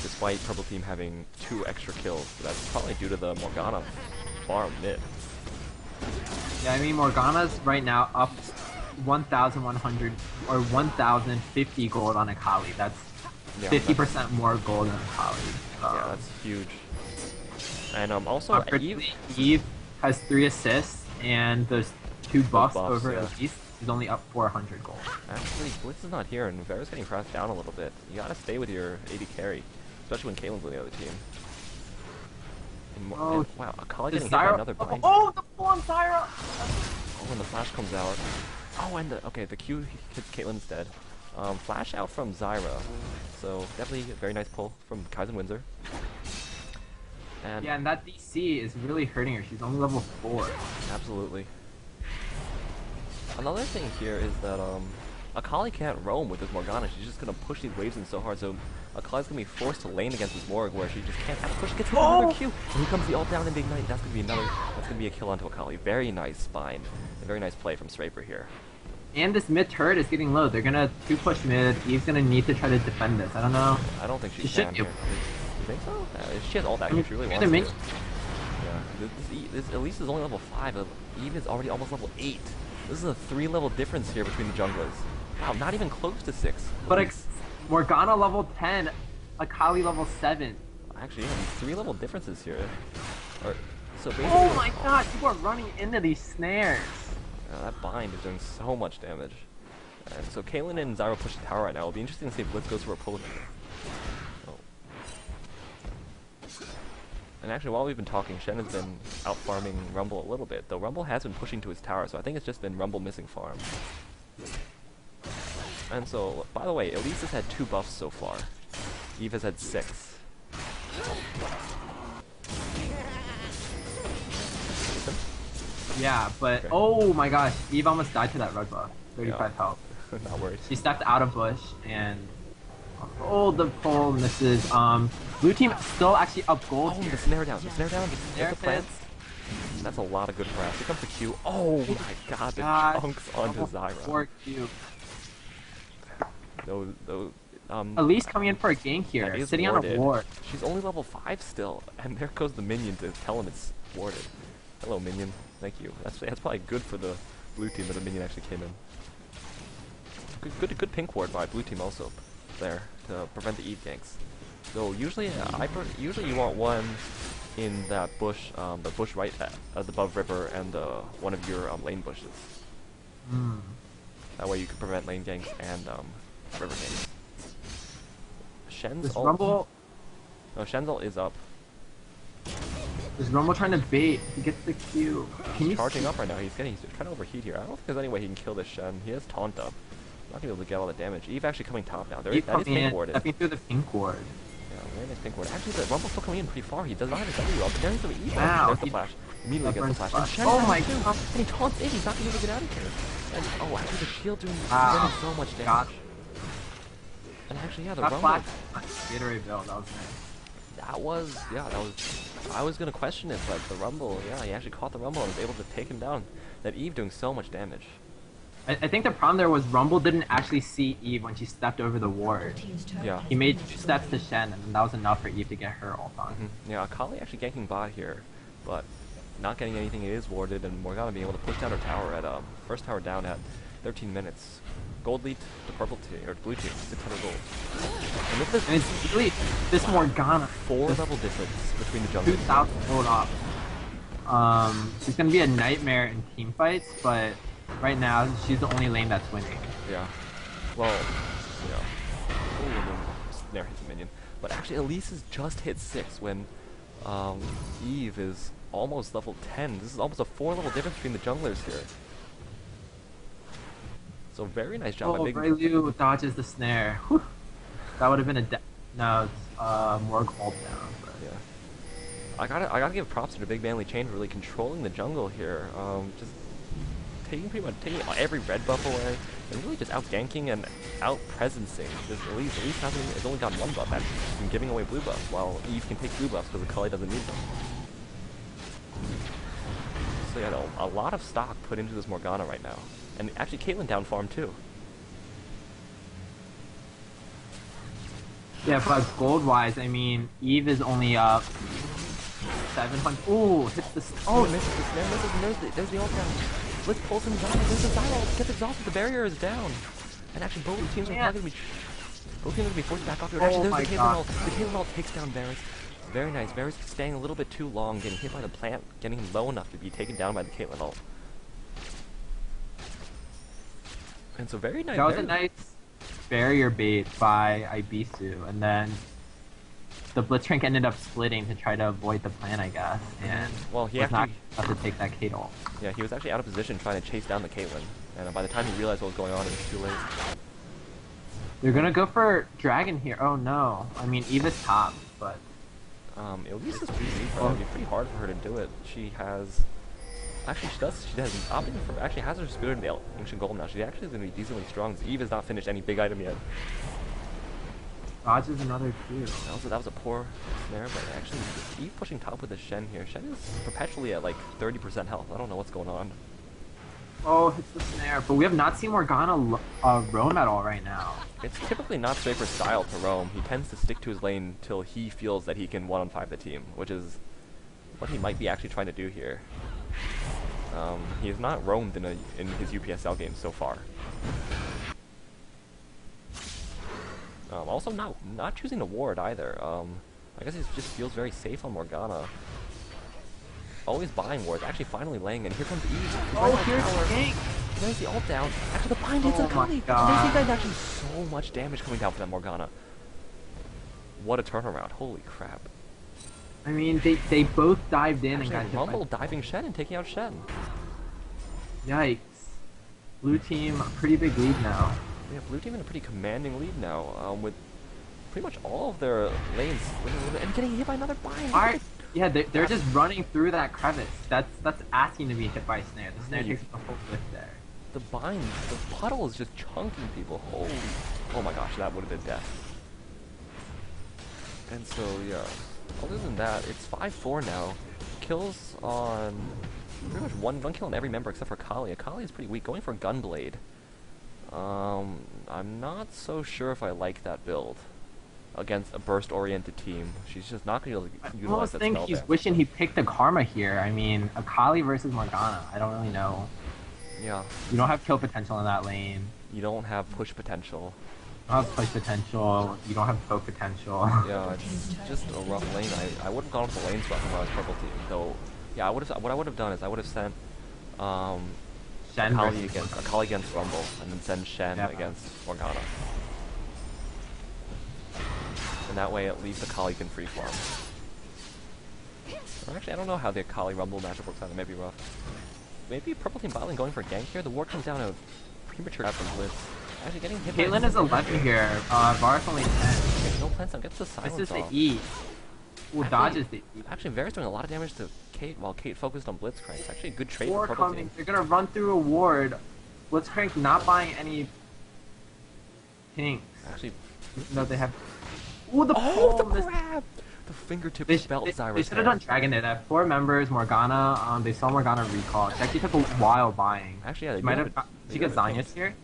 S1: despite Purple Team having 2 extra kills. So that's probably due to the Morgana farm mid.
S2: Yeah, I mean, Morgana's right now up 1,100 or 1,050 gold on Akali. That's 50% more gold than Akali.
S1: Yeah, that's huge. And also,
S2: Eve has 3 assists and there's 2 buffs over Elise. He's only up 400 gold.
S1: Actually, Blitz is not here, and Vera's getting pressed down a little bit. You gotta stay with your AD carry, especially when Caitlyn's on the other team. And wow, Akali getting hit by another bind.
S2: Oh, the pull on Zyra!
S1: Oh, and the flash comes out. Oh, and the Q hits Caitlyn instead. Flash out from Zyra, so definitely a very nice pull from Kaizen Windsor. And
S2: yeah, and that DC is really hurting her. She's only level 4.
S1: Absolutely. Another thing here is that Akali can't roam with this Morgana. She's just gonna push these waves in so hard, so Akali's gonna be forced to lane against this Morg where she just can't have to push. Gets hit with another Q, and here comes the ult down into Ignite. That's gonna be a kill onto Akali. Very nice spine. A very nice play from Straper here.
S2: And this mid turret is getting low. They're gonna 2-push mid. Eve's gonna need to try to defend this. I don't know.
S1: I don't think she can here. You think so? She has all that if she really wants to. This Elise is only level 5. Eve is already almost level 8. This is a 3-level difference here between the junglers. Wow, not even close to 6.
S2: But Morgana level 10, Akali level 7.
S1: Actually, yeah, 3-level differences here. So basically,
S2: Oh my god, people are running into these snares.
S1: that bind is doing so much damage. And so Caitlyn and Zyra push the tower right now. It'll be interesting to see if Blitz goes for a pull. Oh. And actually, while we've been talking, Shen has been out farming Rumble a little bit, though Rumble has been pushing to his tower, so I think it's just been Rumble missing farm. And so, by the way, Elise has had 2 buffs so far. Eve has had 6.
S2: Yeah, but
S1: Okay.
S2: oh my gosh, Eve almost died to that red buff. 35
S1: Yeah.
S2: health.
S1: Not worried.
S2: She stepped out of bush and the pull misses. Blue team still actually up gold
S1: Oh,
S2: here.
S1: the snare down, the snare down,
S2: Snare
S1: the plant.
S2: fits.
S1: That's a lot of good harass. Here comes the Q. Oh my god, the
S2: Gosh,
S1: chunks onto
S2: level
S1: Zyra.
S2: 4 Q.
S1: Those,
S2: Elise coming in for a gank
S1: that
S2: here,
S1: is
S2: sitting
S1: warded.
S2: on a ward.
S1: She's only level 5 still, and there goes the minion to tell him it's warded. Hello, minion. Thank you. That's probably good for the blue team that the minion actually came in. Good pink ward by blue team also there to prevent the Eve ganks. So usually, usually you want one in that bush, the bush right above river, and one of your lane bushes.
S2: Mm.
S1: That way you can prevent lane ganks and river ganks. Shen's
S2: This
S1: ult.
S2: Rumble,
S1: No, Shen's ult is up.
S2: this Rumble trying to bait. He gets the Q. Can you
S1: Charging
S2: see?
S1: up right now. He's trying to overheat here. I don't think there's any way he can kill this Shen. He has taunt up. Not gonna be able to get all the damage. Eve actually coming top now. That is
S2: coming
S1: pink
S2: in,
S1: warded.
S2: stepping through the pink ward.
S1: Yeah, very nice pink ward. Actually, the Rumble's still coming in pretty far. He does not have his W up, but there's the Eve.
S2: Wow,
S1: There's the
S2: he-
S1: flash. Immediately
S2: that
S1: gets the
S2: burns
S1: flash. And
S2: flash.
S1: Shen
S2: Oh
S1: has
S2: my
S1: it too.
S2: god.
S1: And he taunts in. He's not gonna be able to get out of here. And actually the shield doing
S2: Wow.
S1: so much damage.
S2: God.
S1: And actually, yeah, the
S2: That
S1: Rumble.
S2: flash Gatorade build, that was nice.
S1: I was gonna question it, but the Rumble, yeah, he actually caught the Rumble and was able to take him down. That Eve doing so much damage.
S2: I think the problem there was Rumble didn't actually see Eve when she stepped over the ward.
S1: Yeah.
S2: He made 2 steps to Shen, and that was enough for Eve to get her ult on.
S1: Yeah, Akali actually ganking bot here, but not getting anything. It is warded, and Morgana being able to push down her tower at first tower down at 13 minutes. Gold lead to purple team or blue team, 600 gold. And look at
S2: And
S1: this
S2: it's really this Morgana
S1: 4-level difference between the junglers.
S2: 2,000 gold off. She's gonna be a nightmare in team fights, but right now she's the only lane that's winning.
S1: Yeah. Well, yeah. Ooh, and then snare hits the minion. But actually, Elise has just hit 6 when Eve is almost level 10. This is almost a 4-level difference between the junglers here. So very nice job by
S2: Oh,
S1: Big.
S2: Raylu dodges the snare. Whew. That would have been no, it's more gold down. But.
S1: Yeah. I gotta give props to the Big Manly Chain for really controlling the jungle here. Just taking every red buff away and really just out ganking and out presencing. Just Elise has only got 1 buff. Actually, she's been giving away blue buffs while Eve can take blue buffs because Akali doesn't need them. So yeah, a lot of stock put into this Morgana right now, and actually Caitlyn down farm too.
S2: Yeah, but gold wise, I mean, Eve is only up 700. Ooh, hits the.
S1: Oh, misses the snare, misses, and there's the ult down. Let's pull some Zyra, there's the Zyra, gets exhausted, the barrier is down. And actually both teams are probably gonna be forced back off here. Actually, there's the Caitlyn ult. The Caitlyn ult takes down Varus. Very nice. Varus staying a little bit too long, getting hit by the plant, getting low enough to be taken down by the Caitlyn ult. And so very nice.
S2: That was a nice barrier bait by Ibisu, and then the Blitzcrank ended up splitting to try to avoid the plan, I guess, and
S1: well, he
S2: was
S1: actually
S2: not able to take that Kate ult.
S1: yeah, he was actually out of position trying to chase down the Caitlyn, and by the time he realized what was going on, it was too late.
S2: They're gonna go for Dragon here. Oh no. I mean, Eva's top, but
S1: Elise is it'd be pretty hard for her to do it. She has actually she has opting for actually has her spirit in the ancient golem now. She actually is gonna be decently strong. Eve has not finished any big item yet.
S2: dodges another two.
S1: That was a poor snare, but actually Eve pushing top with the Shen here. Shen is perpetually at like 30% health. I don't know what's going on.
S2: Oh, hits the snare. But we have not seen Morgana roam at all right now.
S1: It's typically not Strafer's style to roam. He tends to stick to his lane till he feels that he can 1-on-5 the team, which is what he might be actually trying to do here. He has not roamed in his UPSL games so far. Also not choosing a ward either. I guess he just feels very safe on Morgana. Always buying wards, actually finally laying in. Here comes Eve.
S2: Oh, here's Gank!
S1: There's the ult down. Actually, the bind hits a Kali. There's actually so much damage coming down from that Morgana. What a turnaround. Holy crap.
S2: I mean, they both dived in
S1: actually,
S2: and got
S1: Rumble diving Shen and taking out Shen.
S2: Yikes. Blue team, pretty big lead now.
S1: Yeah, blue team in a pretty commanding lead now, with pretty much all of their lanes and getting hit by another bind.
S2: Yeah, they're just running through that crevice. That's asking to be hit by snare. The snare takes a whole lift there.
S1: The bind, the puddle is just chunking people. Holy, oh my gosh, that would have been death. And so yeah, other than that, it's 5-4 now. Kills on pretty much one kill on every member except for Kali. Kali is pretty weak, going for Gunblade. I'm not so sure if I like that build against a burst-oriented team. She's just not going to be able to utilize that spell.
S2: I almost think he's wishing he picked a Karma here. I mean, Akali versus Morgana. I don't really know.
S1: Yeah.
S2: You don't have kill potential in that lane.
S1: You don't have push potential.
S2: You don't have push potential. You don't have poke potential.
S1: Yeah, it's just a rough lane. I wouldn't have gone with the lane swap if I was purple team. Though, yeah, what I would have done is I would have sent Akali against Rumble, and then send Shen against Morgana. And that way at least Akali can free farm. Or actually, I don't know how the Akali Rumble matchup works out. It may be rough. Maybe purple team bot lane going for a gank here. The ward comes down to premature after Blitz. Actually getting hit.
S2: Caitlyn is 11 here. Varus only 10.
S1: Okay, no plans on gets the silence
S2: This is
S1: off.
S2: the E. Ooh, dodges the E.
S1: Actually, Varus doing a lot of damage to Kate while Kate focused on Blitzcrank. It's actually a good trade for purple
S2: coming.
S1: team.
S2: They're gonna run through a ward. Blitzcrank not buying any pinks.
S1: Actually,
S2: no, they have. Ooh, the
S1: grab! The fingertip spell Zyra's
S2: They should have done Dragon there. They have 4 members. Morgana. They saw Morgana recall. She actually took a while buying.
S1: Actually, yeah, they
S2: might have. She got Zanyas here.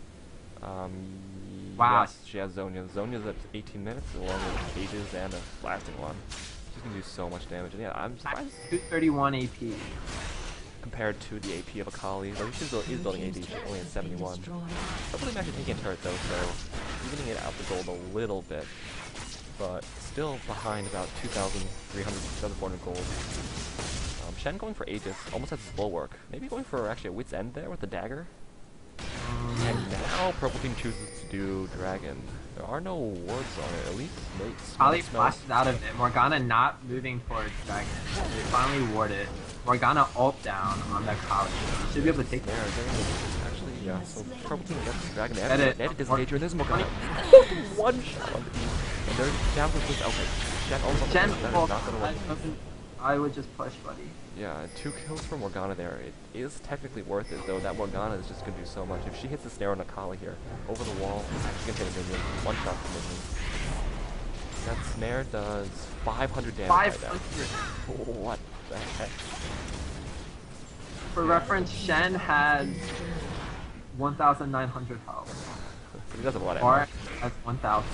S1: Wow. Yes, she has Zonya. Zonya's at 18 minutes, along with cages and a blasting one. She's gonna do so much damage. And yeah, I'm surprised.
S2: 231 AP.
S1: Compared to the AP of Akali, though she is building AD, she's only at 71. Hopefully I'm actually taking a turret though, so evening it out the gold a little bit. But still behind about 2,300, 2,400 gold. Shen going for Aegis, almost has his bulwark. Maybe going for actually a Wit's End there with the dagger. And now purple team chooses to do Dragon. There are no wards on it, at least
S2: Kali flashes out of it. Morgana not moving towards Dragon. They finally ward it. Morgana ult down on that Kali. Should be able to take
S1: there. Actually, yeah. So purple team gets the Dragon. Edit disengager, and there's Morgana. One shot on the team. And they're down for this. Okay. Shen also not gonna work.
S2: I would just push, buddy.
S1: Yeah, 2 kills for Morgana there. It is technically worth it, though. That Morgana is just going to do so much. If she hits the snare on Akali here, over the wall, it's actually going to hit a minion. One shot for minion. That snare does 500 damage.
S2: 500.
S1: What the heck?
S2: For reference, Shen has 1,900 health.
S1: He does have a lot of
S2: damage. Has 1,000.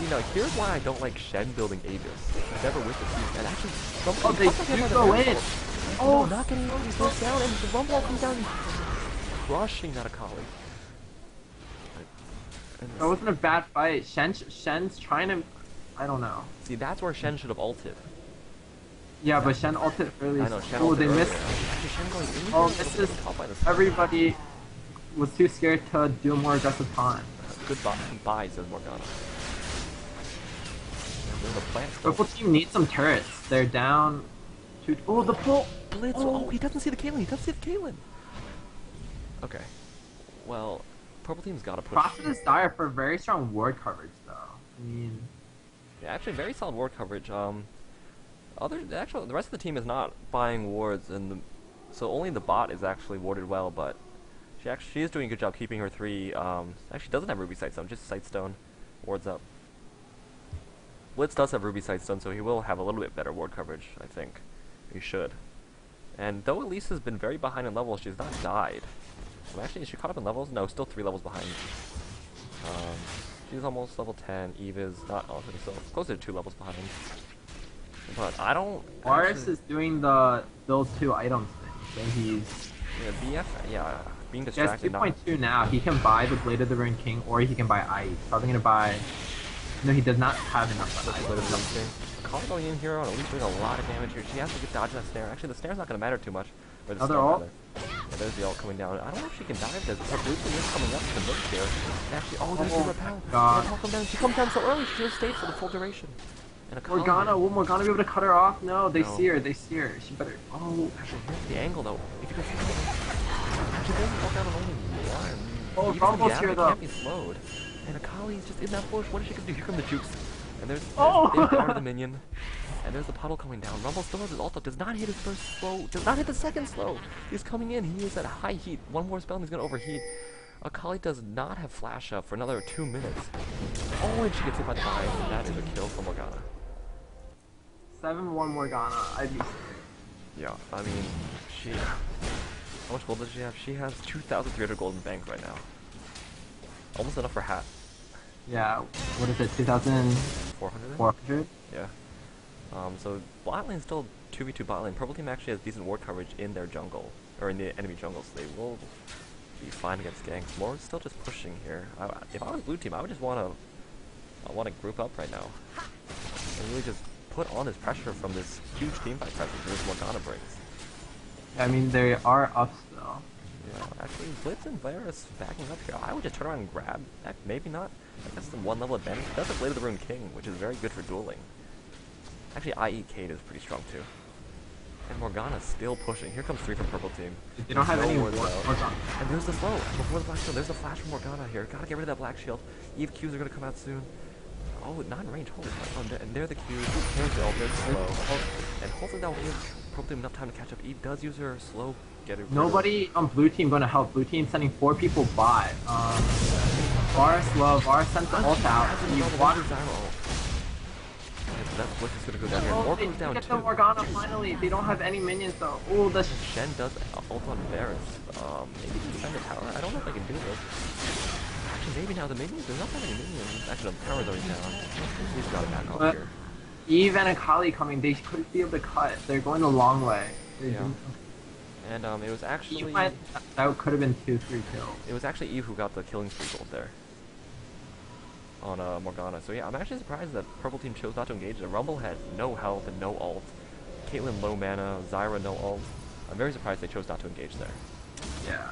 S1: You know, here's why I don't like Shen building Aegis. He's never with the team. And actually,
S2: they do go in.
S1: Oh, not getting he goes down, and the Rumble comes down, crushing that Akali.
S2: That wasn't a bad fight. Shen's trying to, I don't know.
S1: See, that's where Shen should have ulted.
S2: Yeah, but Shen ulted early.
S1: I know, Shen ulted
S2: they missed.
S1: Actually, Shen going in.
S2: Oh, this is everybody was too scared to do a more aggressive time.
S1: Goodbye, says Morgana.
S2: Purple team needs some turrets. They're down. Oh, the pull!
S1: Blitz! Oh, he doesn't see the Caitlyn. He doesn't see the Caitlyn. Okay. Well, purple team's got to push.
S2: Prophet is dire for very strong ward coverage, though. I mean,
S1: yeah, actually, very solid ward coverage. The rest of the team is not buying wards, and so only the bot is actually warded well. But she is doing a good job keeping her 3. Actually, doesn't have Ruby Sightstone, just Sightstone. Wards up. Blitz does have Ruby Sightstone, so he will have a little bit better ward coverage, I think. He should. And though Elise has been very behind in levels, she's not died. Well, actually, is she caught up in levels? No, still 3 levels behind. She's almost level 10. Eve is not, so closer to 2 levels behind. But I don't.
S2: Boris
S1: Actually,
S2: is doing the build 2 items thing, so he's...
S1: yeah, BF. Yeah, being
S2: He has
S1: distracted. Not.
S2: 2.2 now. He can buy the Blade of the Ruined King, or he can buy Ice. Probably gonna buy... No, he does not have enough for
S1: Let's
S2: Ice.
S1: play the blue thing. Kali going in here on at least doing a lot of damage here. She has to get dodge that snare. Actually, the snare's not going to matter too much. Or the
S2: Another
S1: snare,
S2: ult?
S1: rather. Yeah, there's the ult coming down. I don't know if she can dive this. Her blue team is coming up to the mid here. And actually, oh, there's the repel.
S2: God.
S1: The repel come down. She comes down so early. She should have stayed for the full duration. And a Kali.
S2: Morgana, will Morgana be able to cut her off? No, they
S1: No.
S2: see her, they see her. She better... Oh,
S1: Actually, here's the angle, though. If you can see it. Actually, there's the ult down on only one.
S2: Oh,
S1: Even
S2: Rumble's
S1: the
S2: here,
S1: Abby
S2: though.
S1: can't be slowed. And Akali's just in that bush. What is she going to do? Here come the jukes. And there's
S2: Oh!
S1: the power of the minion. And there's the puddle coming down. Rumble still has his ult up. Does not hit his first slow. Does not hit the second slow. He's coming in. He is at high heat. One more spell and he's going to overheat. Akali does not have flash up for another 2 minutes. Oh, and she gets hit by the dive. That is a kill for Morgana.
S2: 7-1 Morgana. I'd be scared.
S1: Yeah, I mean, she... How much gold does she have? She has 2,300 gold in the bank right now. Almost enough for hat.
S2: Yeah, what is it, 2,400?
S1: 400? Yeah. So bot lane's still 2v2 bot lane. Purple team actually has decent ward coverage in their jungle, or in the enemy jungle, so they will be fine against ganks. More still just pushing here. If I was blue team, I would just want to group up right now and really just put on this pressure from this huge team fight presence that Morgana brings.
S2: I mean, they are up still.
S1: Yeah, actually, Blitz and Varus backing up here. I would just turn around and grab. Heck, maybe not. I guess the one level advantage. That's a Blade of the Ruined King, which is very good for dueling. Actually, IE Kate is pretty strong too. And Morgana's still pushing. Here comes 3 from purple team.
S2: They don't have any
S1: wards
S2: wards
S1: out.
S2: on.
S1: And there's the slow. Before the black shield, there's the flash from Morgana here. Gotta get rid of that black shield. Eve Qs are gonna come out soon. Oh, not in range. Holy fuck. And there the Qs. There's the ult. There's the slow. And hopefully that will give purple team enough time to catch up. Eve does use her slow. Get it.
S2: Nobody on blue team gonna help. Blue team sending 4 people bot. Varus low. Varus sent the ult out. You watch.
S1: That Blitz is gonna go down here.
S2: Oh,
S1: More
S2: they
S1: goes down
S2: get
S1: too.
S2: the Morgana finally. They don't have any minions though. Oh, the
S1: Shen does ult on Varus. Maybe he can defend the tower. I don't know if I can do this. Actually, maybe now the minions. There's not that many minions. Actually, the tower's already down. He's got to back off here.
S2: Eve and Akali coming. They could be able to cut. They're going the long way.
S1: Yeah. And it was actually
S2: Eve might, that could have been 2-3 kills.
S1: it was actually Eve who got the killing spree gold there on Morgana. So yeah, I'm actually surprised that purple team chose not to engage. The Rumble had no health and no ult. Caitlyn low mana, Zyra no ult. I'm very surprised they chose not to engage there.
S2: Yeah.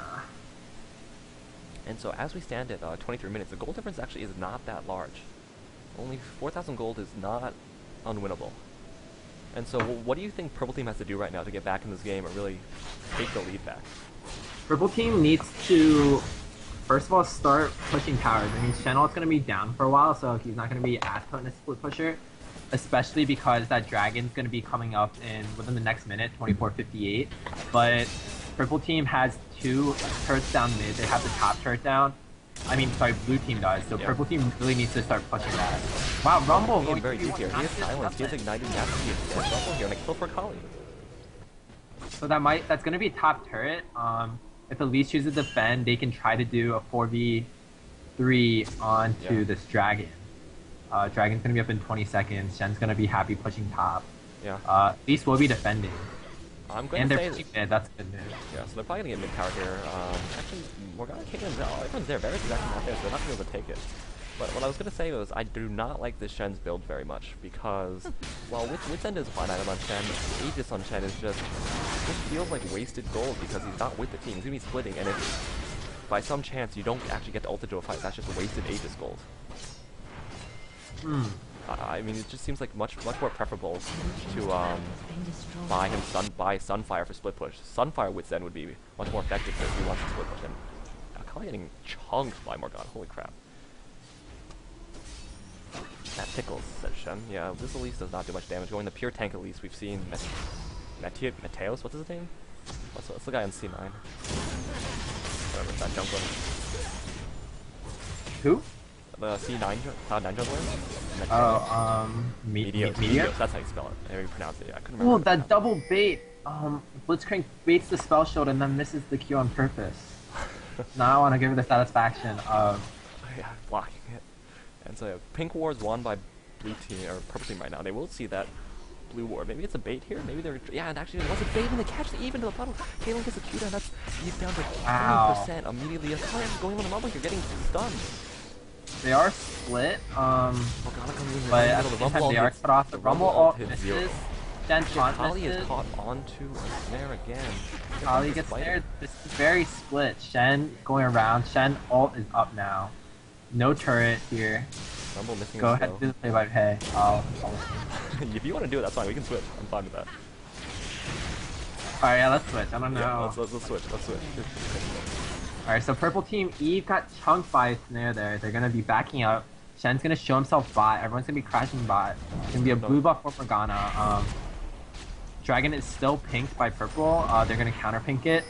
S1: And so as we stand at 23 minutes, the gold difference actually is not that large. Only 4,000 gold is not unwinnable. And so what do you think purple team has to do right now to get back in this game or really take the lead back?
S2: Purple team needs to, first of all, start pushing towers. I mean, Shenal's going to be down for a while, so he's not going to be as potent a split pusher, especially because that dragon's going to be coming up within the next minute, 24:58. But purple team has 2 turrets down mid. They have the top turret down. I mean, sorry, blue team does. So
S1: Yeah.
S2: purple team really needs to start pushing that. Wow, Rumble
S1: Going
S2: going
S1: very
S2: to be
S1: deep here. He has silence. He has ignited mastery against Rumble here, and a kill for Kali.
S2: So that's gonna be top turret. If Elise chooses to defend, they can try to do a 4v3 onto
S1: Yeah.
S2: this dragon. Dragon's gonna be up in 20 seconds. Shen's gonna be happy pushing top.
S1: Yeah.
S2: Elise will be defending.
S1: I'm going
S2: And
S1: to
S2: they're
S1: say
S2: pushing mid, that's good news.
S1: yeah, so they're probably going to get mid-tower here. Actually, Morgana, Caitlyn's everyone's there. Varus is actually not there, so they're not going to be able to take it. But what I was going to say was I do not like this Shen's build very much because, while Wit's End is fine item on Shen, Aegis on Shen is just feels like wasted gold because he's not with the team. He's going to be splitting, and if by some chance you don't actually get to ult into a fight, that's just wasted Aegis gold. I mean, it just seems like much more preferable to buy Sunfire for split push. Sunfire Wit's End would be much more effective if he wants to split push. And Kali getting chunked by Morgana. Holy crap. That tickles, said Shen. Yeah, this Elise does not do much damage. Going the pure tank Elise, we've seen Mateos, what's his name? What's the guy on C9? Whatever, that jungler.
S2: Who?
S1: The C9, Cloud 9 jungler?
S2: Oh,
S1: Medios.
S2: Medios?
S1: That's how you spell it. I didn't pronounce it. Yeah, I couldn't
S2: Oh,
S1: remember.
S2: that double bait. Blitzcrank baits the spell shield and then misses the Q on purpose. Now I want to give her the satisfaction of...
S1: Yeah, blocking it. And so Pink War is won by blue team or purple team right now. They will see that blue ward. Maybe it's a bait here. Maybe they're and actually it was a bait and they catch the Eve into the puddle. Caitlyn gets a Q down. That's Eve down to 20% immediately. That's probably actually going on the Rumble. You're getting stunned.
S2: They are split.
S1: Morgana comes in
S2: But
S1: the
S2: at
S1: middle.
S2: the
S1: The
S2: same time,
S1: Rumble
S2: they are
S1: hits.
S2: cut off. The Rumble ult misses. Then taunt
S1: Kali is
S2: misses.
S1: caught onto a snare again.
S2: Kali gets snared. This is very split. Shen going around. Shen ult is up now. No turret here.
S1: Rumble missing.
S2: Go ahead and do the play by play.
S1: If you want to do it, that's fine. We can switch. I'm fine with that.
S2: Alright, yeah, let's switch. I don't know.
S1: Yeah, let's switch. Let's switch.
S2: Alright, so purple team, Eve got chunked by a snare there. They're gonna be backing up. Shen's gonna show himself bot. Everyone's gonna be crashing bot. It's gonna be a blue buff for Morgana. Dragon is still pinked by purple. They're gonna counter pink it,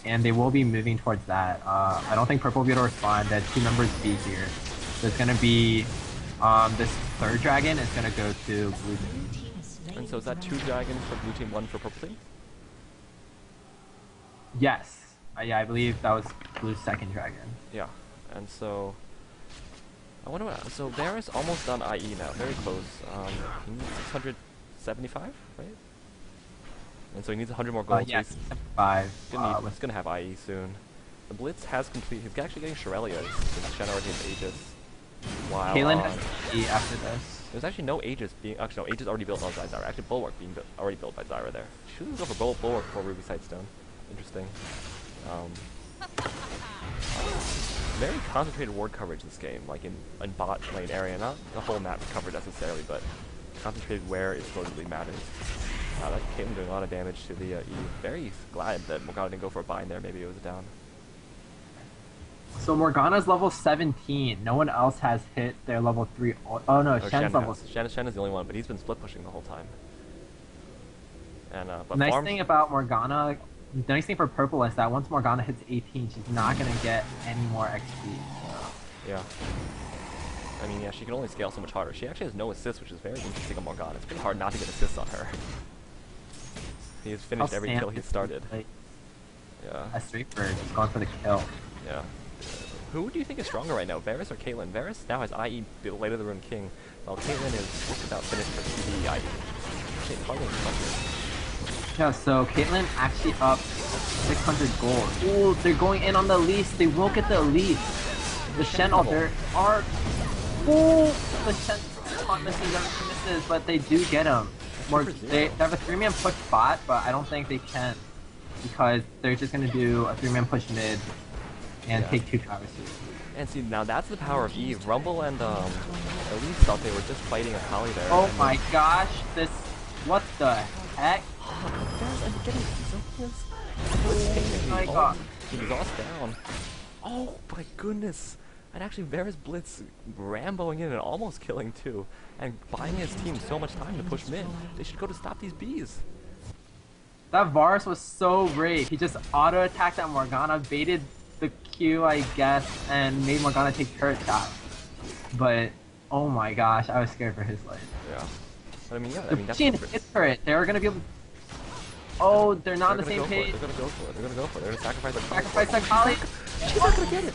S2: and they will be moving towards that. I don't think purple will be able to respond. That 2 members B here. So it's gonna be this third dragon is gonna go to blue team.
S1: And so is that 2 dragons for blue team, 1 for purple team?
S2: Yes. Yeah, I believe that was blue's second dragon.
S1: Yeah. And so I wonder what. So Varus almost done IE now. Very close. He needs 675, right? And so he needs 100 more gold.
S2: Yes,
S1: so
S2: 5.
S1: he's gonna have IE soon. The Blitz has completed. He's actually getting Shirelias since Shen already has Aegis. Wow.
S2: Kaylin has E after this.
S1: There's actually no Aegis being. Actually, no Aegis already built on Zyra. Actually, Bulwark being already built by Zyra there. She should go for Bulwark before Ruby Sightstone. Interesting. Very concentrated ward coverage this game, like in bot lane area. Not the whole map covered necessarily, but concentrated where it supposedly matters. That Caitlyn doing a lot of damage to the E. Very glad that Morgana didn't go for a bind there. Maybe it was down.
S2: So Morgana's level 17. No one else has hit their level 3. Oh no, Shen's level.
S1: Shen is the only one, but he's been split pushing the whole time. And but
S2: Nice thing about Morgana, the nice thing for purple is that once Morgana hits 18, she's not gonna get any more XP.
S1: Yeah. I mean, yeah, she can only scale so much harder. She actually has no assists, which is very interesting on Morgana. It's pretty hard not to get assists on her. He has finished every kill he started. Yeah.
S2: A Strafer just going for the kill.
S1: Yeah. Who do you think is stronger right now, Varus or Caitlyn? Varus now has IE Blade of the Rune King, while Caitlyn is just about finished her PvE IE. Actually, it's hardly impressive.
S2: Yeah, so Caitlyn actually up 600 gold. Ooh, they're going in on the Elise. They will get the Elise. The Shen ult, there are... Ooh, the Shen misses, but they do get him. They have a 3-man push bot, but I don't think they can, because they're just going to do a 3-man push mid and take 2 towers.
S1: And see, now that's the power of Eve. Rumble and Elise thought they were just fighting a Kali there.
S2: Oh my gosh, this... What the heck?
S1: I'm getting Zonia's...
S2: Oh my god.
S1: Exhaust down. Oh my goodness. And actually Varus Blitz ramboing in and almost killing too. And buying his team so much time to push mid. They should go to stop these bees.
S2: That Varus was so brave. He just auto-attacked at Morgana, baited the Q, I guess, and made Morgana take turret shot. But, oh my gosh, I was scared for his life.
S1: Yeah. But I mean, yeah,
S2: They're pushing his turret. They were gonna be able to... Oh, they're not on the same page.
S1: They're gonna go for it. They're gonna go for it. They're gonna sacrifice the
S2: Sacrifice the Kali.
S1: She's not gonna get it.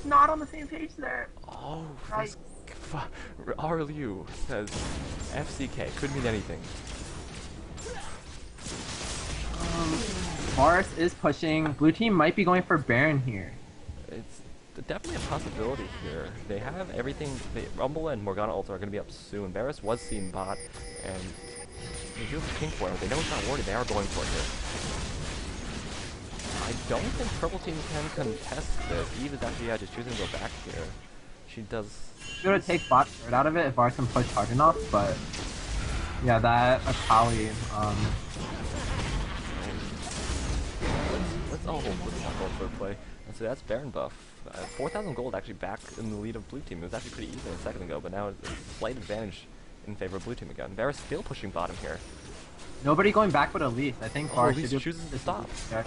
S2: Not on the same page there.
S1: Oh,
S2: Right.
S1: RLU says FCK. Could mean anything.
S2: Varus is pushing. Blue team might be going for Baron here.
S1: It's definitely a possibility here. They have everything. Rumble and Morgana ults are going to be up soon. Varus was seen bot, and they do have pink for it. They know it's not warded. They are going for it here. I don't think purple team can contest this. Eve is actually just choosing to go back here. She does.
S2: She's gonna take bot turret out of it if Varus can push hard enough, but yeah, that Akali.
S1: Let's not go for a play. And so that's Baron buff. 4,000 gold actually back in the lead of blue team. It was actually pretty even a second ago, but now it's a slight advantage in favor of blue team again. Varus still pushing bottom here.
S2: Nobody going back with Elise. I think Varus
S1: Elise chooses to stop.
S2: Yeah.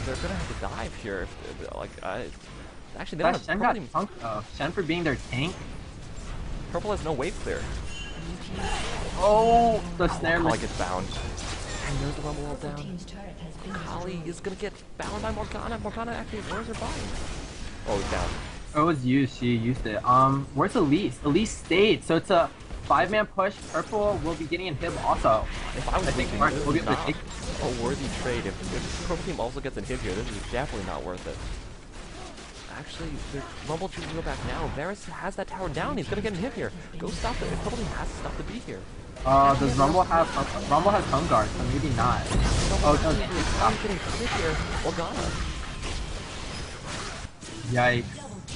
S1: They're gonna have to dive here. Actually, they
S2: That
S1: don't
S2: Shen
S1: have
S2: got punked though. Shen for being their tank.
S1: Purple has no wave clear.
S2: Oh, the snare
S1: Kali
S2: missed.
S1: gets bound. And there's the rumble all down. Kali is gonna get bound by Morgana. Morgana actually, where's her bind? Oh, it's down.
S2: Oh, it was used. She used it. Where's Elise? Elise stayed. So it's a 5-man push, purple will be getting inhib also.
S1: If I was
S2: I think
S1: losing,
S2: Mark
S1: this
S2: will
S1: is
S2: get the
S1: not
S2: take.
S1: a worthy trade. If purple team also gets inhib here, this is definitely not worth it. Actually, Rumble choosing to go back now. Varus has that tower down. He's gonna get inhib here. Go stop it. Purple team has to stop the beat here.
S2: Does Rumble have Rumble has home guard, so maybe not. Oh no,
S1: He's getting hit here. Morgana.
S2: yikes!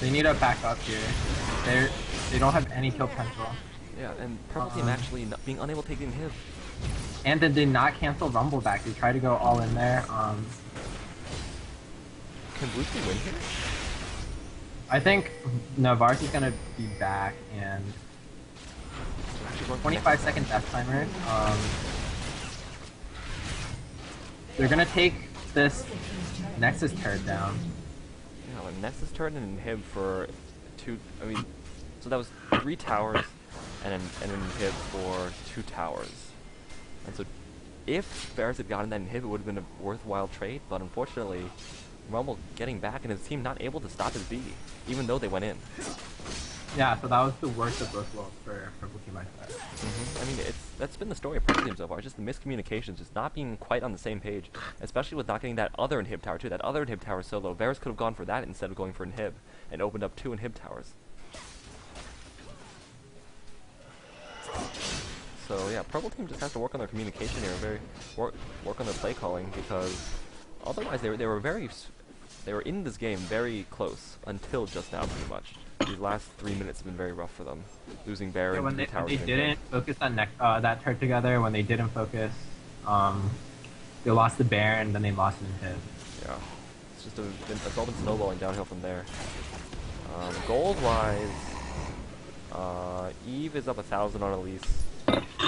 S2: They need to back up here. They don't have any kill potential.
S1: Yeah, and purple team actually being unable to take the inhib.
S2: And they did not cancel Rumble back. They tried to go all in there.
S1: Can blue team win here?
S2: I think Navarre is gonna be back and 25-second death timer. They're gonna take this Nexus turret down.
S1: Yeah, like Nexus turret and inhib for 2. I mean, so that was 3 towers and an inhib for 2 towers. And so, if Varus had gotten that inhib, it would have been a worthwhile trade. But unfortunately, Rumble getting back and his team not able to stop his B, even though they went in.
S2: Yeah, so that was the worst of both worlds for Purple Team, I thought.
S1: I mean, that's been the story of Purple Team so far. Just the miscommunications, just not being quite on the same page, especially with not getting that other inhib tower too. That other inhib tower is so low. Varus could have gone for that instead of going for inhib and opened up 2 inhib towers. So yeah, Purple Team just has to work on their communication here, work on their play calling, because otherwise they were in this game very close until just now, pretty much. These last 3 minutes have been very rough for them, losing Baron.
S2: Yeah, when they
S1: towers
S2: didn't focus on that turret together, when they didn't focus, they lost the Baron, then they lost an inhib.
S1: Yeah, it's just it's all been snowballing downhill from there. Gold wise, Eve is up 1,000 on Elise.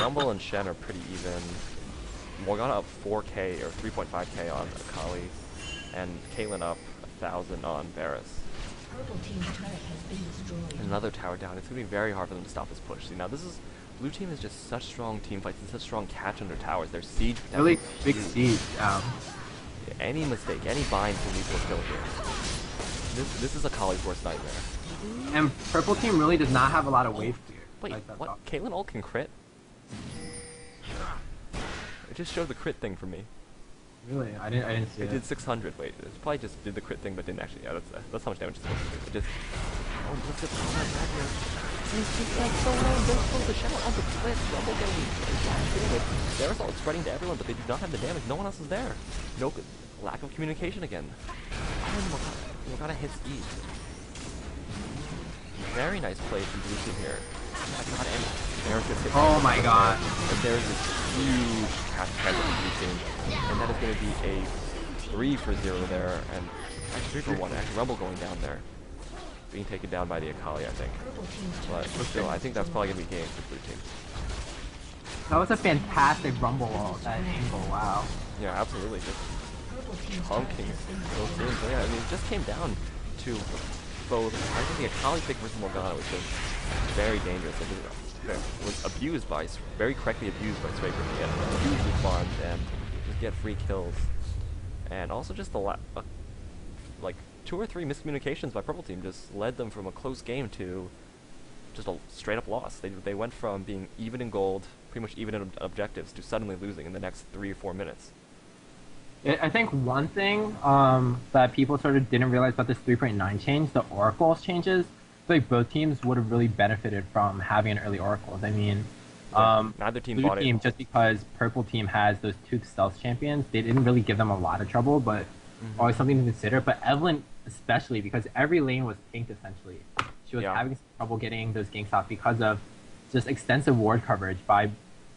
S1: Rumble and Shen are pretty even. Morgana up 4k or 3.5k on Akali, and Caitlyn up 1,000 on Varus. And another tower down. It's gonna be very hard for them to stop this push. See, now blue team is just such strong team fights and such strong catch under towers. Their siege
S2: really big siege.
S1: Any mistake, any bind can lead to a kill here. This is Akali's worst nightmare.
S2: And Purple team really does not have a lot of wave clear.
S1: Wait,
S2: like
S1: what? Caitlyn ult can crit? It just showed the crit thing for me.
S2: Really? I didn't see it.
S1: It did 600. Wait, it probably just did the crit thing, but didn't actually. Yeah, that's how much damage it's supposed to do. It just. Oh, look at that here. He's so low. They're supposed to shadow on the cliff. Rumble getting Varus ult spreading to everyone, but they do not have the damage. No one else is there. No lack of communication again. And Morgana hits E. Very nice play from blue team here. Oh my god, and Varus gets hit.
S2: Oh my god.
S1: And there's this huge catch from the blue team. And that is going to be a 3 for 0 there, and actually 3 for 1. Actually, Rumble going down there, being taken down by the Akali, I think. But still, I think that's probably going to be game for blue team.
S2: That was a fantastic Rumble ult, that angle, wow.
S1: Yeah, absolutely, just chunking those things. So yeah, I mean, it just came down to both. I think the Akali pick versus Morgana was just very dangerous. It was abused by, very correctly abused by Straper to get a huge response and just get free kills. And also just the like 2 or 3 miscommunications by Purple Team just led them from a close game to just a straight up loss. They went from being even in gold, pretty much even in objectives, to suddenly losing in the next 3 or 4 minutes.
S2: I think one thing that people sort of didn't realize about this 3.9 change, the Oracles changes, I feel like both teams would have really benefited from having an early Oracles. I mean,
S1: neither team
S2: blue
S1: bought
S2: team,
S1: it.
S2: just because Purple team has those 2 stealth champions, they didn't really give them a lot of trouble, but always something to consider. But Evelyn especially, because every lane was pinked essentially. She was having some trouble getting those ganks off because of just extensive ward coverage by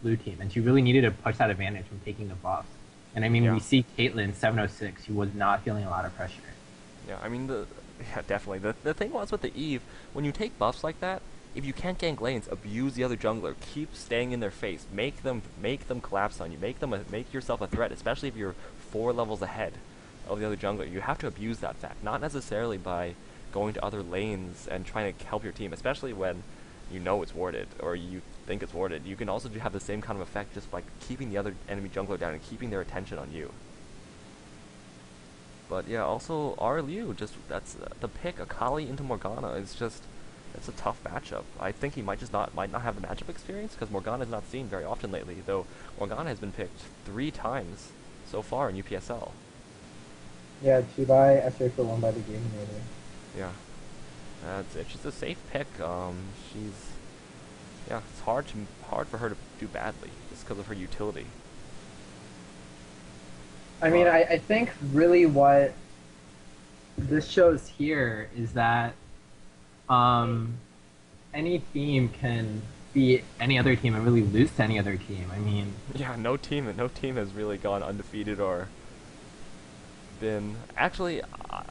S2: blue team, and she really needed to push that advantage from taking the buffs. And I mean, we see Caitlyn 706, she was not feeling a lot of pressure.
S1: Yeah, I mean, yeah, definitely. The thing was with the Eve, when you take buffs like that, if you can't gank lanes, abuse the other jungler, keep staying in their face, make them collapse on you, make yourself a threat, especially if you're 4 levels ahead of the other jungler. You have to abuse that fact, not necessarily by going to other lanes and trying to help your team, especially when you know it's warded or you think it's warded. You can also have the same kind of effect just by keeping the other enemy jungler down and keeping their attention on you. But yeah, also RLU, just that's the pick, Akali into Morgana, is just It's a tough matchup. I think he might not have the matchup experience because Morgana is not seen very often lately. Though Morgana has been picked 3 times so far in UPSL.
S3: Yeah, 2 by SR for 1 by the game later.
S1: Yeah, she's a safe pick. She's yeah, it's hard for her to do badly just because of her utility.
S2: I mean, I think really what this shows here is that um, any team can beat any other team and really lose to any other team. I mean,
S1: Yeah, no team has really gone undefeated or been. Actually,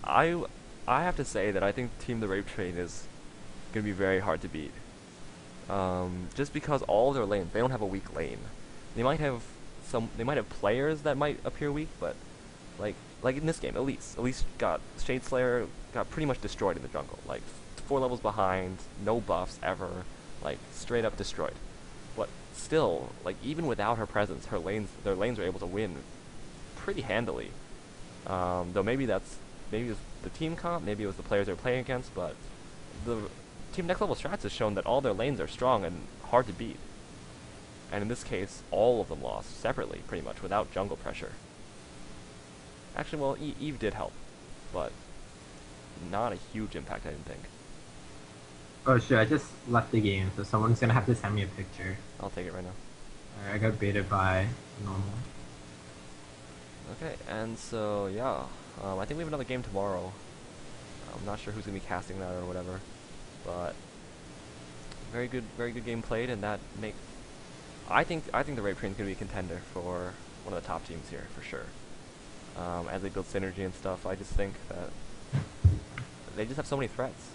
S1: I have to say that I think Team the Rapetrain is gonna be very hard to beat. Just because all their lanes, they don't have a weak lane. They might have they might have players that might appear weak, but like in this game, Elise got Shade Slayer got pretty much destroyed in the jungle. Like 4 levels behind, no buffs ever, like straight up destroyed. But still, like even without her presence, their lanes are able to win pretty handily. Though maybe it's the team comp, maybe it was the players they're playing against, but the Team Next Level Strats has shown that all their lanes are strong and hard to beat. And in this case, all of them lost separately, pretty much, without jungle pressure. Actually, well, Eve did help, but not a huge impact, I didn't think.
S2: oh shit, I just left the game, so someone's gonna have to send me a picture.
S1: I'll take it right now.
S2: Alright, I got baited by normal.
S1: Okay, and so, yeah, I think we have another game tomorrow. I'm not sure who's going to be casting that or whatever, but very good game played, and that I think the Rapetrain is going to be a contender for one of the top teams here, for sure. As they build synergy and stuff, I just think that they just have so many threats.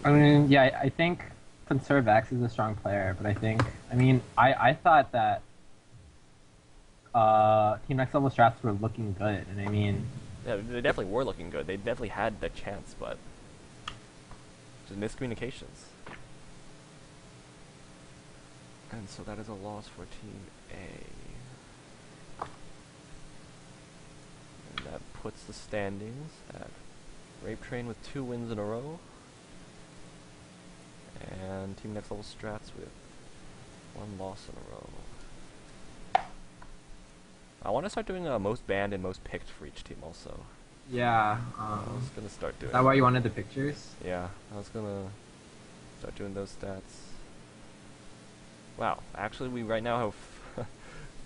S2: I mean, yeah, I think Conserve X is a strong player, but I thought that Team Next Level Strats were looking good, and I mean,
S1: yeah, they definitely were looking good. They definitely had the chance, but just miscommunications. And so that is a loss for Team A. And that puts the standings at Rapetrain with 2 wins in a row, and Team Next Level Strats with 1 loss in a row. I want to start doing most banned and most picked for each team also.
S2: yeah.
S1: I was gonna start doing.
S2: Is that why you wanted the pictures?
S1: Yeah, I was gonna start doing those stats. Wow, actually we right now have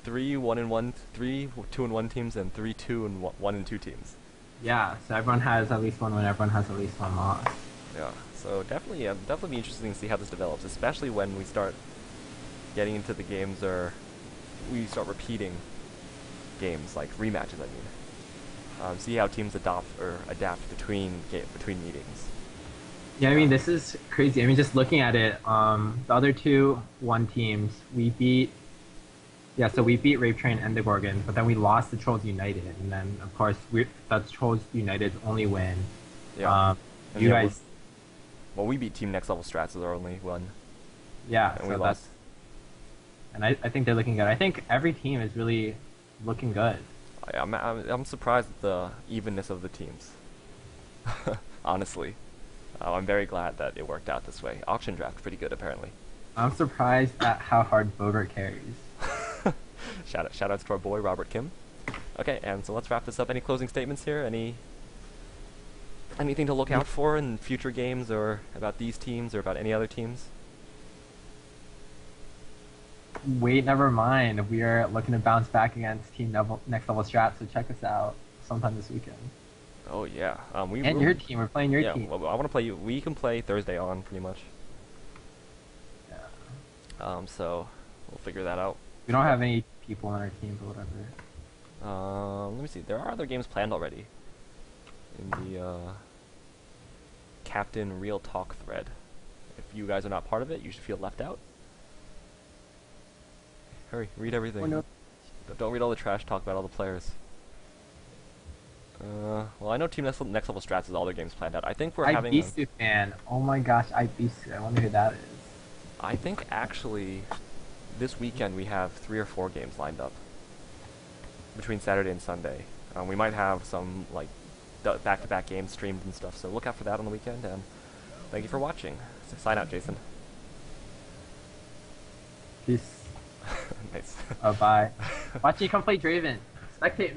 S1: 3 1-1, 3 2-1 teams, and 3 2-1-2 teams.
S2: Yeah, so everyone has at least one win, everyone has at least one loss.
S1: Yeah, so definitely be interesting to see how this develops, especially when we start getting into the games or we start repeating games, like rematches, I mean. See how teams adapt between meetings.
S2: Yeah, I mean, this is crazy. I mean, just looking at it, the other 2-1 teams, we beat Rapetrain and the Gorgon, but then we lost to Trolls United, and then, of course, that's Trolls United's only win.
S1: Yeah.
S2: You guys...
S1: Well, we beat Team Next Level Strats as our only one.
S2: Yeah,
S1: and
S2: so
S1: we lost.
S2: And I think they're looking good. I think every team is really looking good.
S1: I'm surprised at the evenness of the teams. Honestly. I'm very glad that it worked out this way. Auction draft, pretty good apparently.
S2: I'm surprised at how hard Bogart carries.
S1: Shoutouts to our boy Robert Kim. Okay, and so let's wrap this up. Any closing statements here? Anything to look out for in future games, or about these teams, or about any other teams?
S2: Wait, never mind. We are looking to bounce back against Next Level Strats, so check us out sometime this weekend.
S1: Oh yeah,
S2: your team. We're playing your team.
S1: Well, I want to play you. We can play Thursday on pretty much.
S2: Yeah.
S1: So we'll figure that out.
S2: We don't have any people on our team, but whatever.
S1: Let me see. There are other games planned already. In the Captain Real Talk thread. If you guys are not part of it, you should feel left out. Hurry, read everything.
S2: Oh, no.
S1: Don't read all the trash talk about all the players. Well, I know Team Next Level Strats has all their games planned out. I think we're having
S2: Ibisu fan. Oh my gosh, Ibisu. I wonder who that is.
S1: I think actually this weekend we have 3 or 4 games lined up between Saturday and Sunday. We might have some like back-to-back games streamed and stuff. So look out for that on the weekend, and thank you for watching. So sign out, Jason.
S2: Peace.
S1: Nice.
S2: Bye. Watch me come play Draven. Spectate me.